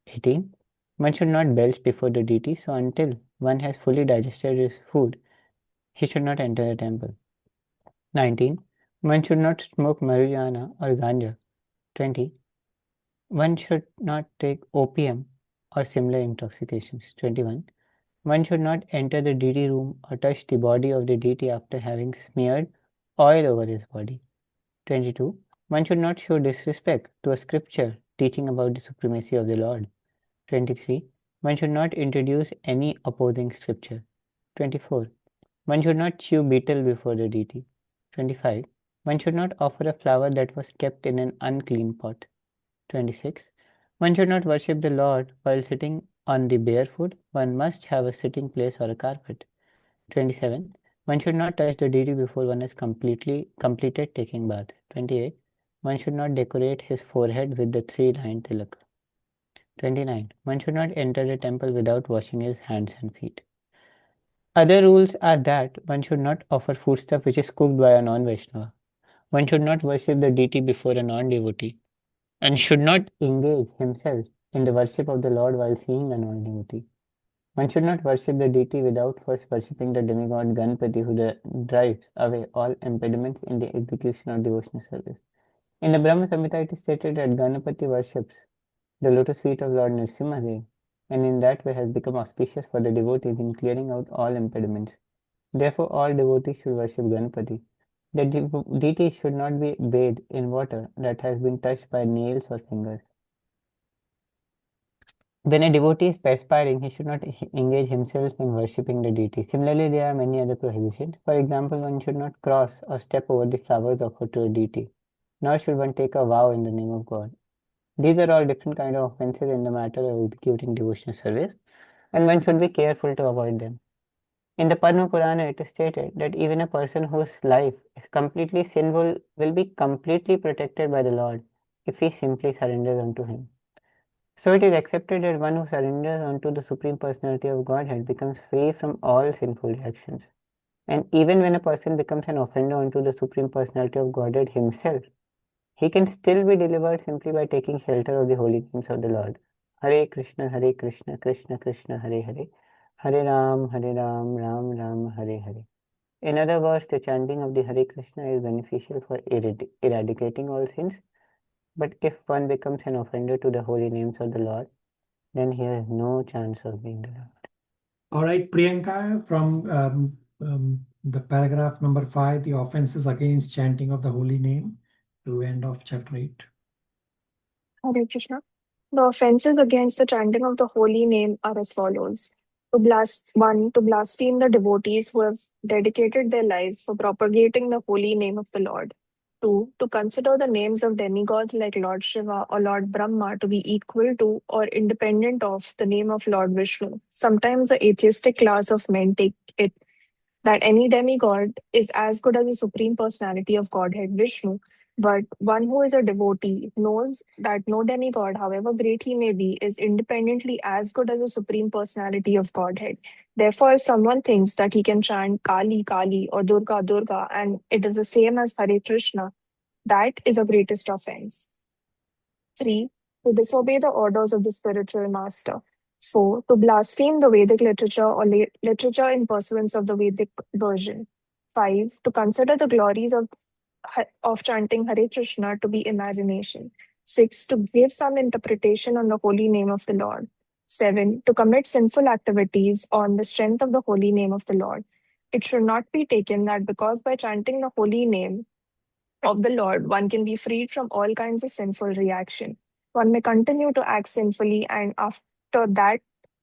18. One should not belch before the deity, so until one has fully digested his food, he should not enter the temple. 19. One should not smoke marijuana or ganja. 20. One should not take opium or similar intoxications. 21. One should not enter the deity room or touch the body of the deity after having smeared oil over his body. 22. One should not show disrespect to a scripture teaching about the supremacy of the Lord. 23. One should not introduce any opposing scripture. 24. One should not chew betel before the deity. 25. One should not offer a flower that was kept in an unclean pot. 26. One should not worship the Lord while sitting on the barefoot. One must have a sitting place or a carpet. 27. One should not touch the deity before one has completed taking bath. 28. One should not decorate his forehead with the 3-line tilak. 29. One should not enter the temple without washing his hands and feet. Other rules are that one should not offer foodstuff which is cooked by a non-Vaishnava. One should not worship the deity before a non-devotee, and should not engage himself in the worship of the Lord while seeing a non-devotee. One should not worship the deity without first worshipping the demigod Ganpati, who drives away all impediments in the execution of devotional service. In the Brahma Samhita, it is stated that Ganpati worships the lotus feet of Lord Nrsimhadev, and in that way has become auspicious for the devotees in clearing out all impediments. Therefore, all devotees should worship Ganpati. The deity should not be bathed in water that has been touched by nails or fingers. When a devotee is perspiring, he should not engage himself in worshipping the deity. Similarly, there are many other prohibitions. For example, one should not cross or step over the flowers offered to a deity, nor should one take a vow in the name of God. These are all different kinds of offenses in the matter of executing devotional service, and one should be careful to avoid them. In the Padma Purana, it is stated that even a person whose life is completely sinful will be completely protected by the Lord if he simply surrenders unto him. So it is accepted that one who surrenders unto the Supreme Personality of Godhead becomes free from all sinful reactions. And even when a person becomes an offender unto the Supreme Personality of Godhead himself, he can still be delivered simply by taking shelter of the holy names of the Lord. Hare Krishna, Krishna Krishna, Hare Hare, Hare Ram, Ram Ram, Hare Hare. In other words, the chanting of the Hare Krishna is beneficial for eradicating all sins. But if one becomes an offender to the holy names of the Lord, then he has no chance of being delivered. All right, Priyanka, from the paragraph number 5, the offenses against chanting of the holy name, to end of chapter 8. Hare Krishna. The offenses against the chanting of the holy name are as follows. To blaspheme the devotees who have dedicated their lives for propagating the holy name of the Lord. 2. To consider the names of demigods like Lord Shiva or Lord Brahma to be equal to or independent of the name of Lord Vishnu. Sometimes the atheistic class of men take it that any demigod is as good as the Supreme Personality of Godhead, Vishnu, but one who is a devotee knows that no demigod, however great he may be, is independently as good as the Supreme Personality of Godhead. Therefore, if someone thinks that he can chant Kali, Kali or Durga, Durga, and it is the same as Hare Krishna, that is a greatest offense. 3. To disobey the orders of the spiritual master. 4. To blaspheme the Vedic literature or literature in pursuance of the Vedic version. 5. To consider the glories of chanting Hare Krishna to be imagination. 6. To give some interpretation on the holy name of the Lord. 7. To commit sinful activities on the strength of the holy name of the Lord. It should not be taken that because by chanting the holy name of the Lord, one can be freed from all kinds of sinful reaction. One may continue to act sinfully and after that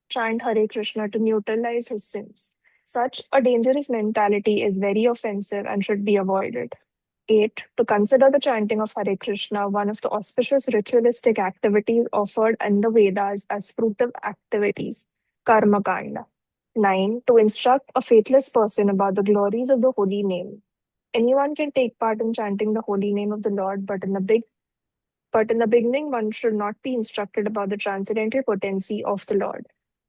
chant Hare Krishna to neutralize his sins. Such a dangerous mentality is very offensive and should be avoided. 8. To consider the chanting of Hare Krishna one of the auspicious ritualistic activities offered in the Vedas as fruitive activities, Karma Kanda. 9. To instruct a faithless person about the glories of the holy name. Anyone can take part in chanting the holy name of the Lord, but in the beginning one should not be instructed about the transcendental potency of the Lord.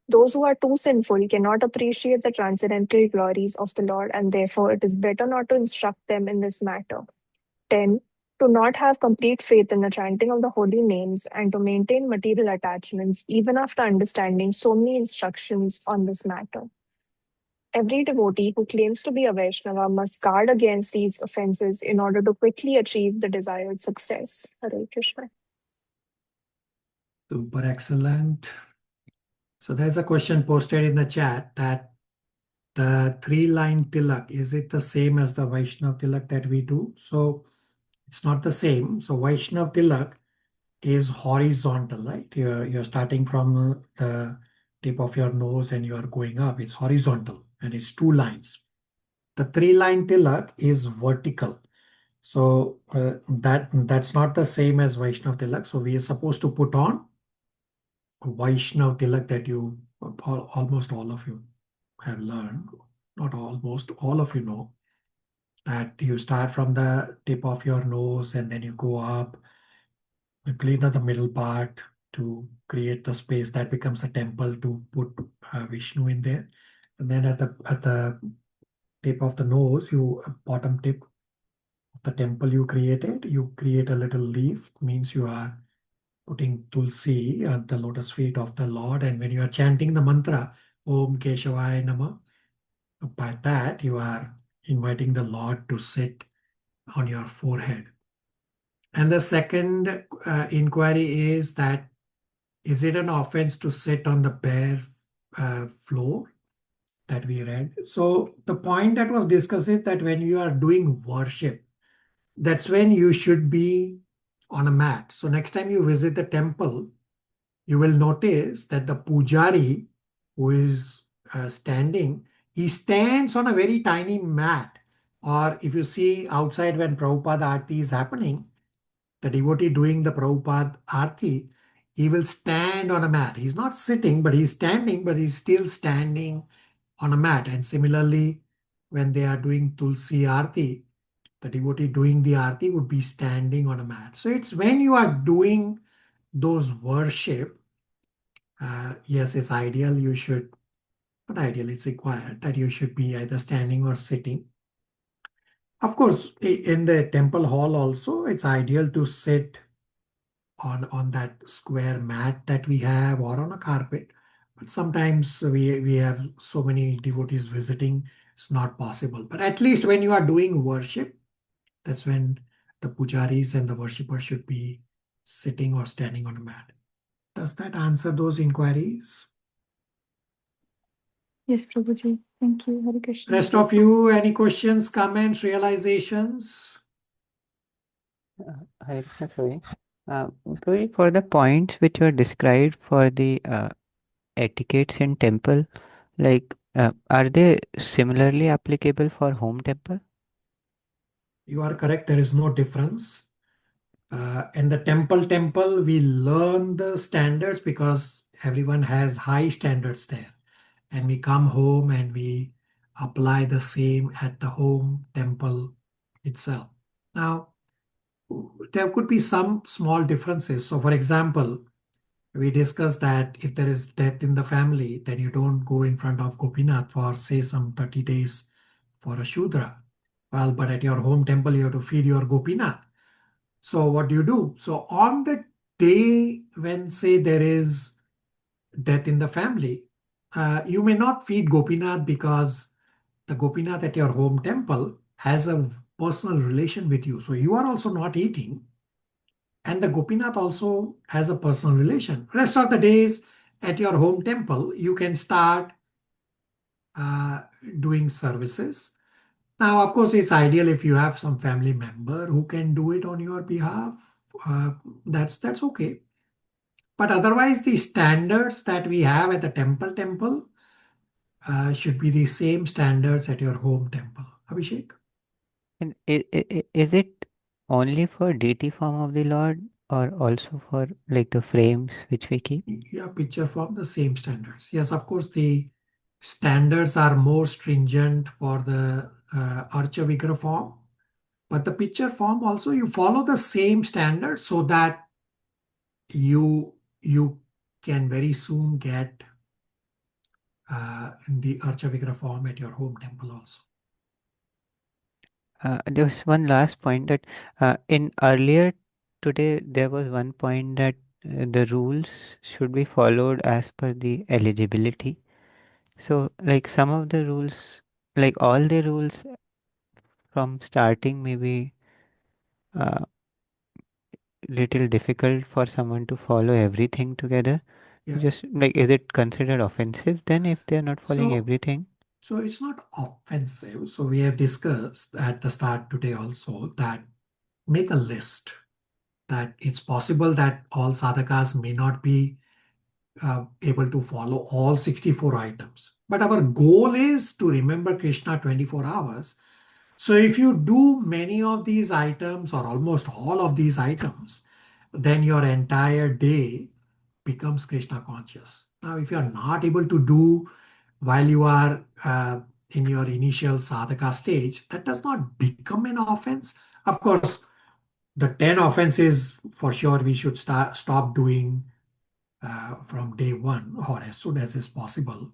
Those who are too sinful cannot appreciate the transcendental glories of the Lord, and therefore it is better not to instruct them in this matter. 10. To not have complete faith in the chanting of the holy names and to maintain material attachments even after understanding so many instructions on this matter. Every devotee who claims to be a Vaishnava must guard against these offenses in order to quickly achieve the desired success. Hare Krishna. Super excellent. So there's a question posted in the chat that the 3-line tilak, is it the same as the Vaishnav tilak that we do? So it's not the same. So Vaishnav tilak is horizontal, right? You're starting from the tip of your nose and you are going up. It's horizontal and it's 2 lines. The 3-line tilak is vertical. So that's not the same as Vaishnav tilak. So we are supposed to put on Vaishnav tilak that you almost all of you have learned. Not almost, all of you know that you start from the tip of your nose and then you go up. You clean up the middle part to create the space that becomes a temple to put Vishnu in there. And then at the tip of the nose, bottom tip of the temple you created, you create a little leaf, means you are putting Tulsi at the lotus feet of the Lord. And when you are chanting the mantra, Om Keshavaya Nama, by that you are inviting the Lord to sit on your forehead. And the second inquiry is that, is it an offense to sit on the bare floor that we read? So the point that was discussed is that when you are doing worship, that's when you should be on a mat. So next time you visit the temple, you will notice that the pujari who is standing, he stands on a very tiny mat. Or if you see outside when Prabhupada Aarti is happening, the devotee doing the Prabhupada Aarti, he will stand on a mat. He's not sitting, but he's standing, but he's still standing on a mat. And similarly, when they are doing Tulsi Aarti, the devotee doing the Aarti would be standing on a mat. So it's when you are doing those worship, yes, it's ideal. You should, not ideal, it's required that you should be either standing or sitting. Of course, in the temple hall also, it's ideal to sit on that square mat that we have or on a carpet. But sometimes we have so many devotees visiting, it's not possible. But at least when you are doing worship, that's when the pujaris and the worshippers should be sitting or standing on a mat. Does that answer those inquiries? Yes, Prabhuji. Thank you. Hare Krishna. Rest of you, any questions, comments, realizations? Hare Krishna, Prabhuji. Prabhuji, for the points which were described for the etiquettes in temple, like are they similarly applicable for home temple? You are correct. There is no difference. In the temple, we learn the standards because everyone has high standards there. And we come home and we apply the same at the home temple itself. Now, there could be some small differences. So, for example, we discussed that if there is death in the family, then you don't go in front of Gopinath for, say, some 30 days for a Shudra. Well, but at your home temple, you have to feed your Gopinath. So what do you do? So on the day when, say, there is death in the family, you may not feed Gopinath because the Gopinath at your home temple has a personal relation with you. So you are also not eating. And the Gopinath also has a personal relation. Rest of the days at your home temple, you can start doing services. Now, of course, it's ideal if you have some family member who can do it on your behalf. That's okay. But otherwise, the standards that we have at the temple should be the same standards at your home temple. Abhishek? And is it only for deity form of the Lord or also for like the frames which we keep? Yeah, picture form, the same standards. Yes, of course, the standards are more stringent for the Archa Vigra form, but the picture form also you follow the same standards so that you can very soon get the Archa Vigra form at your home temple also. There was one last point that in earlier today there was one point that the rules should be followed as per the eligibility. So like some of the rules, like all the rules from starting maybe little difficult for someone to follow everything together. Yeah. Just like, is it considered offensive then if they're not following everything? So it's not offensive. So we have discussed at the start today also that make a list, that it's possible that all sadhakas may not be able to follow all 64 items. But our goal is to remember Krishna 24 hours. So if you do many of these items or almost all of these items, then your entire day becomes Krishna conscious. Now, if you are not able to do while you are in your initial sadhaka stage, that does not become an offense. Of course, the 10 offenses for sure we should stop doing from day one or as soon as is possible.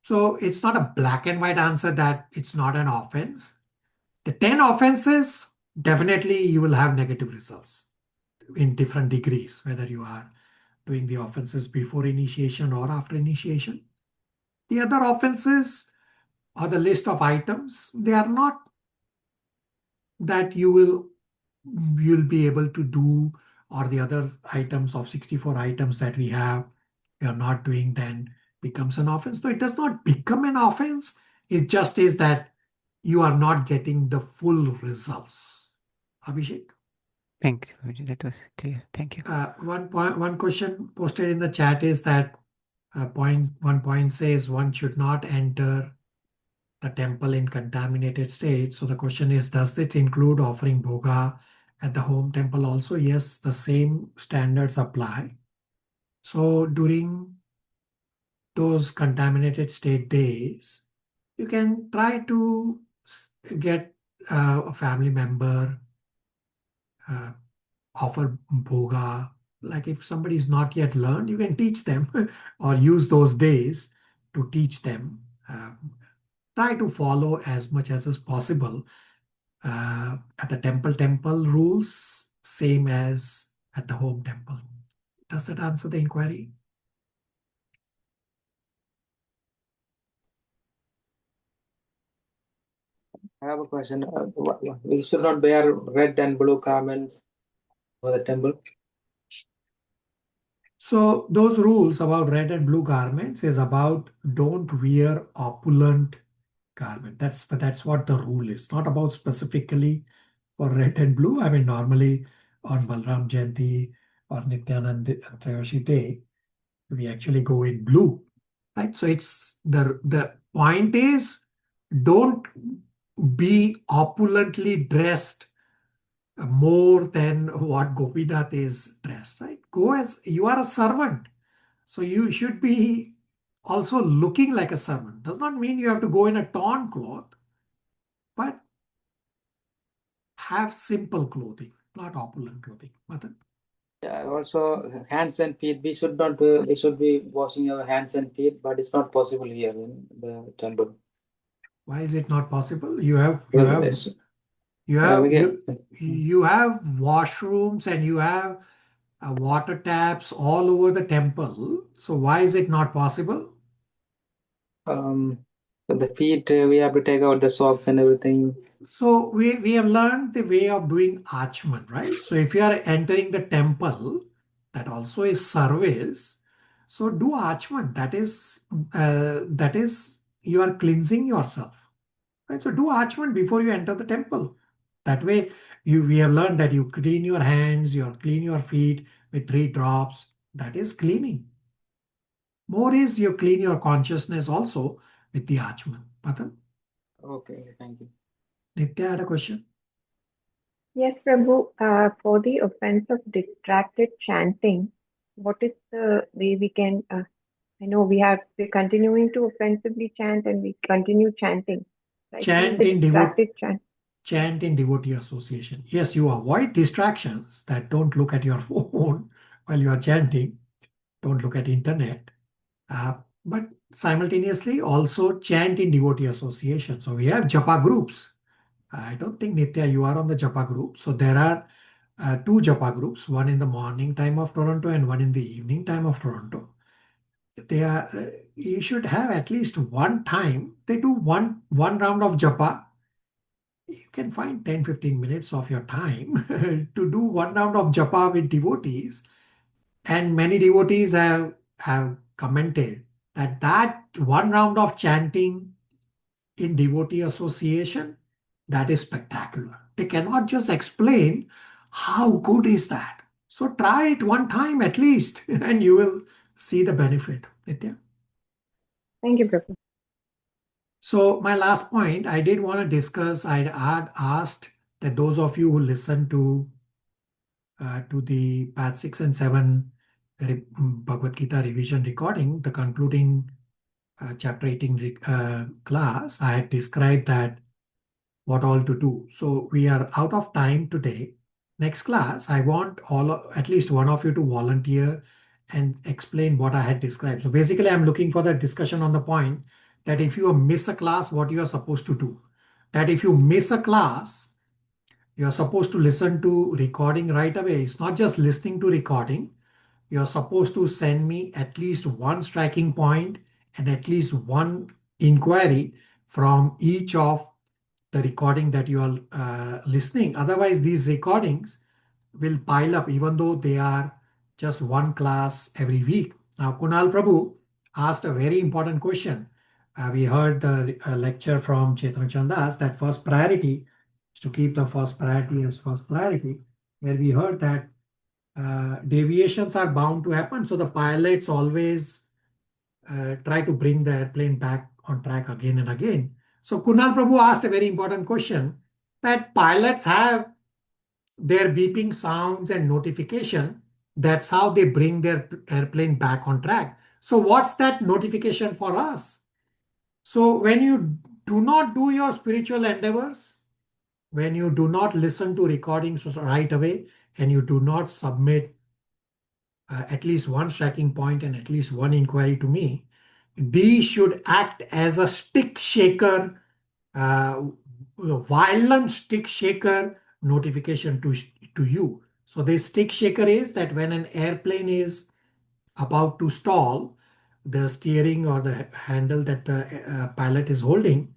So it's not a black and white answer that it's not an offense. The 10 offenses, definitely you will have negative results in different degrees, whether you are doing the offenses before initiation or after initiation. The other offenses or the list of items, they are not that you'll be able to do, or the other items of 64 items that we have, we are not doing, then becomes an offense. No, it does not become an offense. It just is that you are not getting the full results. Abhishek? Thank you, Guruji. That was clear. Thank you. One question posted in the chat is that one point says one should not enter the temple in contaminated state. So the question is, does it include offering bhoga at the home temple also? Yes, the same standards apply. So during those contaminated state days, you can try to get a family member, offer bhoga. Like if somebody is not yet learned, you can teach them or use those days to teach them. Try to follow as much as is possible at the temple rules, same as at the home temple. Does that answer the inquiry? I have a question. We should not wear red and blue garments for the temple. So those rules about red and blue garments is about don't wear opulent garment. That's what the rule is. Not about specifically for red and blue. I mean, normally on Balram Jayanti or Nityanand Trayoshi Day, we actually go in blue, right? So it's the point is don't be opulently dressed more than what Gopinath is dressed, right? Go as you are a servant. So you should be also looking like a servant. Does not mean you have to go in a torn cloth, but have simple clothing, not opulent clothing. Matan? Yeah, also hands and feet. We should not. We should be washing our hands and feet, but it's not possible here in the temple. Why is it not possible? You have Yes. you have washrooms and you have water taps all over the temple. So why is it not possible? For the feet, we have to take out the socks and everything. So we have learned the way of doing achman, right? So if you are entering the temple, that also is service. So do Achman. That is you are cleansing yourself. Right? So do Achman before you enter the temple. That way, we have learned that you clean your hands, you clean your feet with 3 drops. That is cleaning. More is you clean your consciousness also with the Achman. Patan? Okay, thank you. Nitya had a question. Yes, Prabhu. For the offense of distracted chanting, what is the way we can? I know we're continuing to offensively chant and we continue chanting, right? Chant The in distracted chant. Chant in devotee association. Yes, you avoid distractions that don't look at your phone while you are chanting. Don't look at internet. But simultaneously also chant in devotee association. So we have japa groups. I don't think Nitya, you are on the japa group. So there are 2 japa groups, one in the morning time of Toronto and one in the evening time of Toronto. They are you should have at least one time. They do one round of japa. You can find 10-15 minutes of your time to do one round of japa with devotees. And many devotees have commented that one round of chanting in devotee association, that is spectacular. They cannot just explain how good is that. So try it one time at least and you will see the benefit. Nitya? Thank you, Prabhu. So my last point, I did want to discuss, I had asked that those of you who listen to the Path 6 and 7 Bhagavad Gita revision recording, the concluding chapter 18 class, I had described that what all to do. So we are out of time today. Next class, I want at least one of you to volunteer and explain what I had described. So basically, I'm looking for the discussion on the point that if you miss a class, what you are supposed to do. That if you miss a class, you are supposed to listen to recording right away. It's not just listening to recording. You're supposed to send me at least one striking point and at least one inquiry from each of the recording that you are listening. Otherwise, these recordings will pile up even though they are just one class every week. Now, Kunal Prabhu asked a very important question. We heard the lecture from Chetan Chandas that first priority is to keep the first priority as first priority, where we heard that deviations are bound to happen. So the pilots always try to bring the airplane back on track again and again. So Kunal Prabhu asked a very important question that pilots have their beeping sounds and notification. That's how they bring their airplane back on track. So what's that notification for us? So when you do not do your spiritual endeavors, when you do not listen to recordings right away, and you do not submit at least one striking point and at least one inquiry to me, these should act as a stick shaker, violent stick shaker notification to you. So the stick shaker is that when an airplane is about to stall, the steering or the handle that the pilot is holding,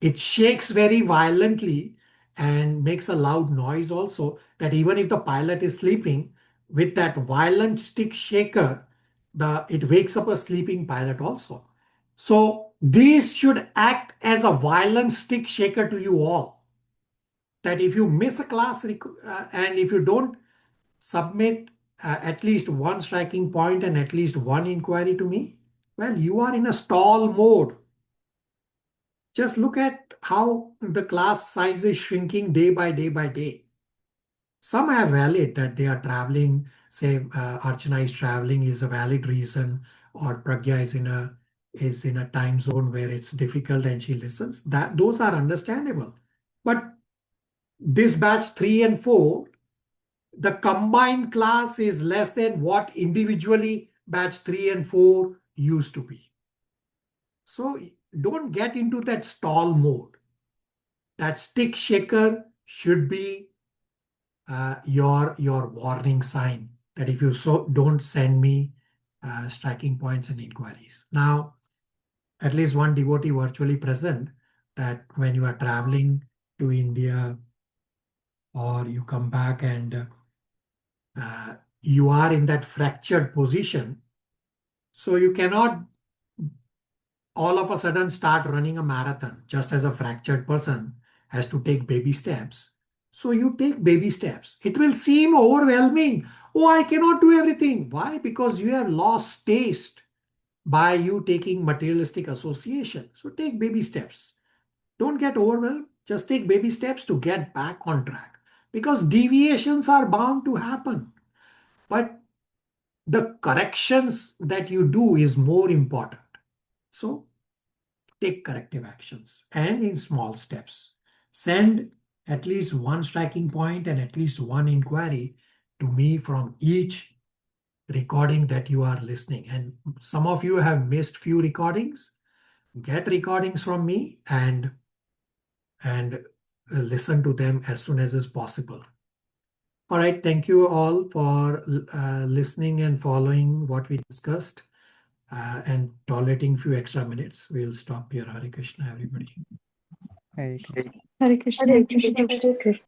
it shakes very violently and makes a loud noise also, that even if the pilot is sleeping, with that violent stick shaker, it wakes up a sleeping pilot also. So these should act as a violent stick shaker to you all. That if you miss a class and if you don't submit at least one striking point and at least one inquiry to me, well, you are in a stall mode. Just look at how the class size is shrinking day by day by day. Some are valid that they are traveling, say Archana is traveling is a valid reason, or Pragya is in a time zone where it's difficult and she listens. Those are understandable. But this batch 3 and 4, the combined class is less than what individually batch 3 and 4 used to be. So don't get into that stall mode. That stick shaker should be your warning sign that if you don't send me striking points and inquiries. Now, at least one devotee virtually present, that when you are traveling to India or you come back and you are in that fractured position So you cannot all of a sudden start running a marathon just as a fractured person has to take baby steps. So you take baby steps. It will seem overwhelming. Oh, I cannot do everything. Why? Because you have lost taste by you taking materialistic association. So take baby steps. Don't get overwhelmed. Just take baby steps to get back on track. Because deviations are bound to happen. But the corrections that you do is more important. So take corrective actions and in small steps. Send at least one striking point and at least one inquiry to me from each recording that you are listening. And some of you have missed few recordings. Get recordings from me and listen to them as soon as is possible. All right. Thank you all for listening and following what we discussed and tolerating few extra minutes. We'll stop here. Hare Krishna, everybody. Hare Krishna. Hare Krishna. Hare Krishna.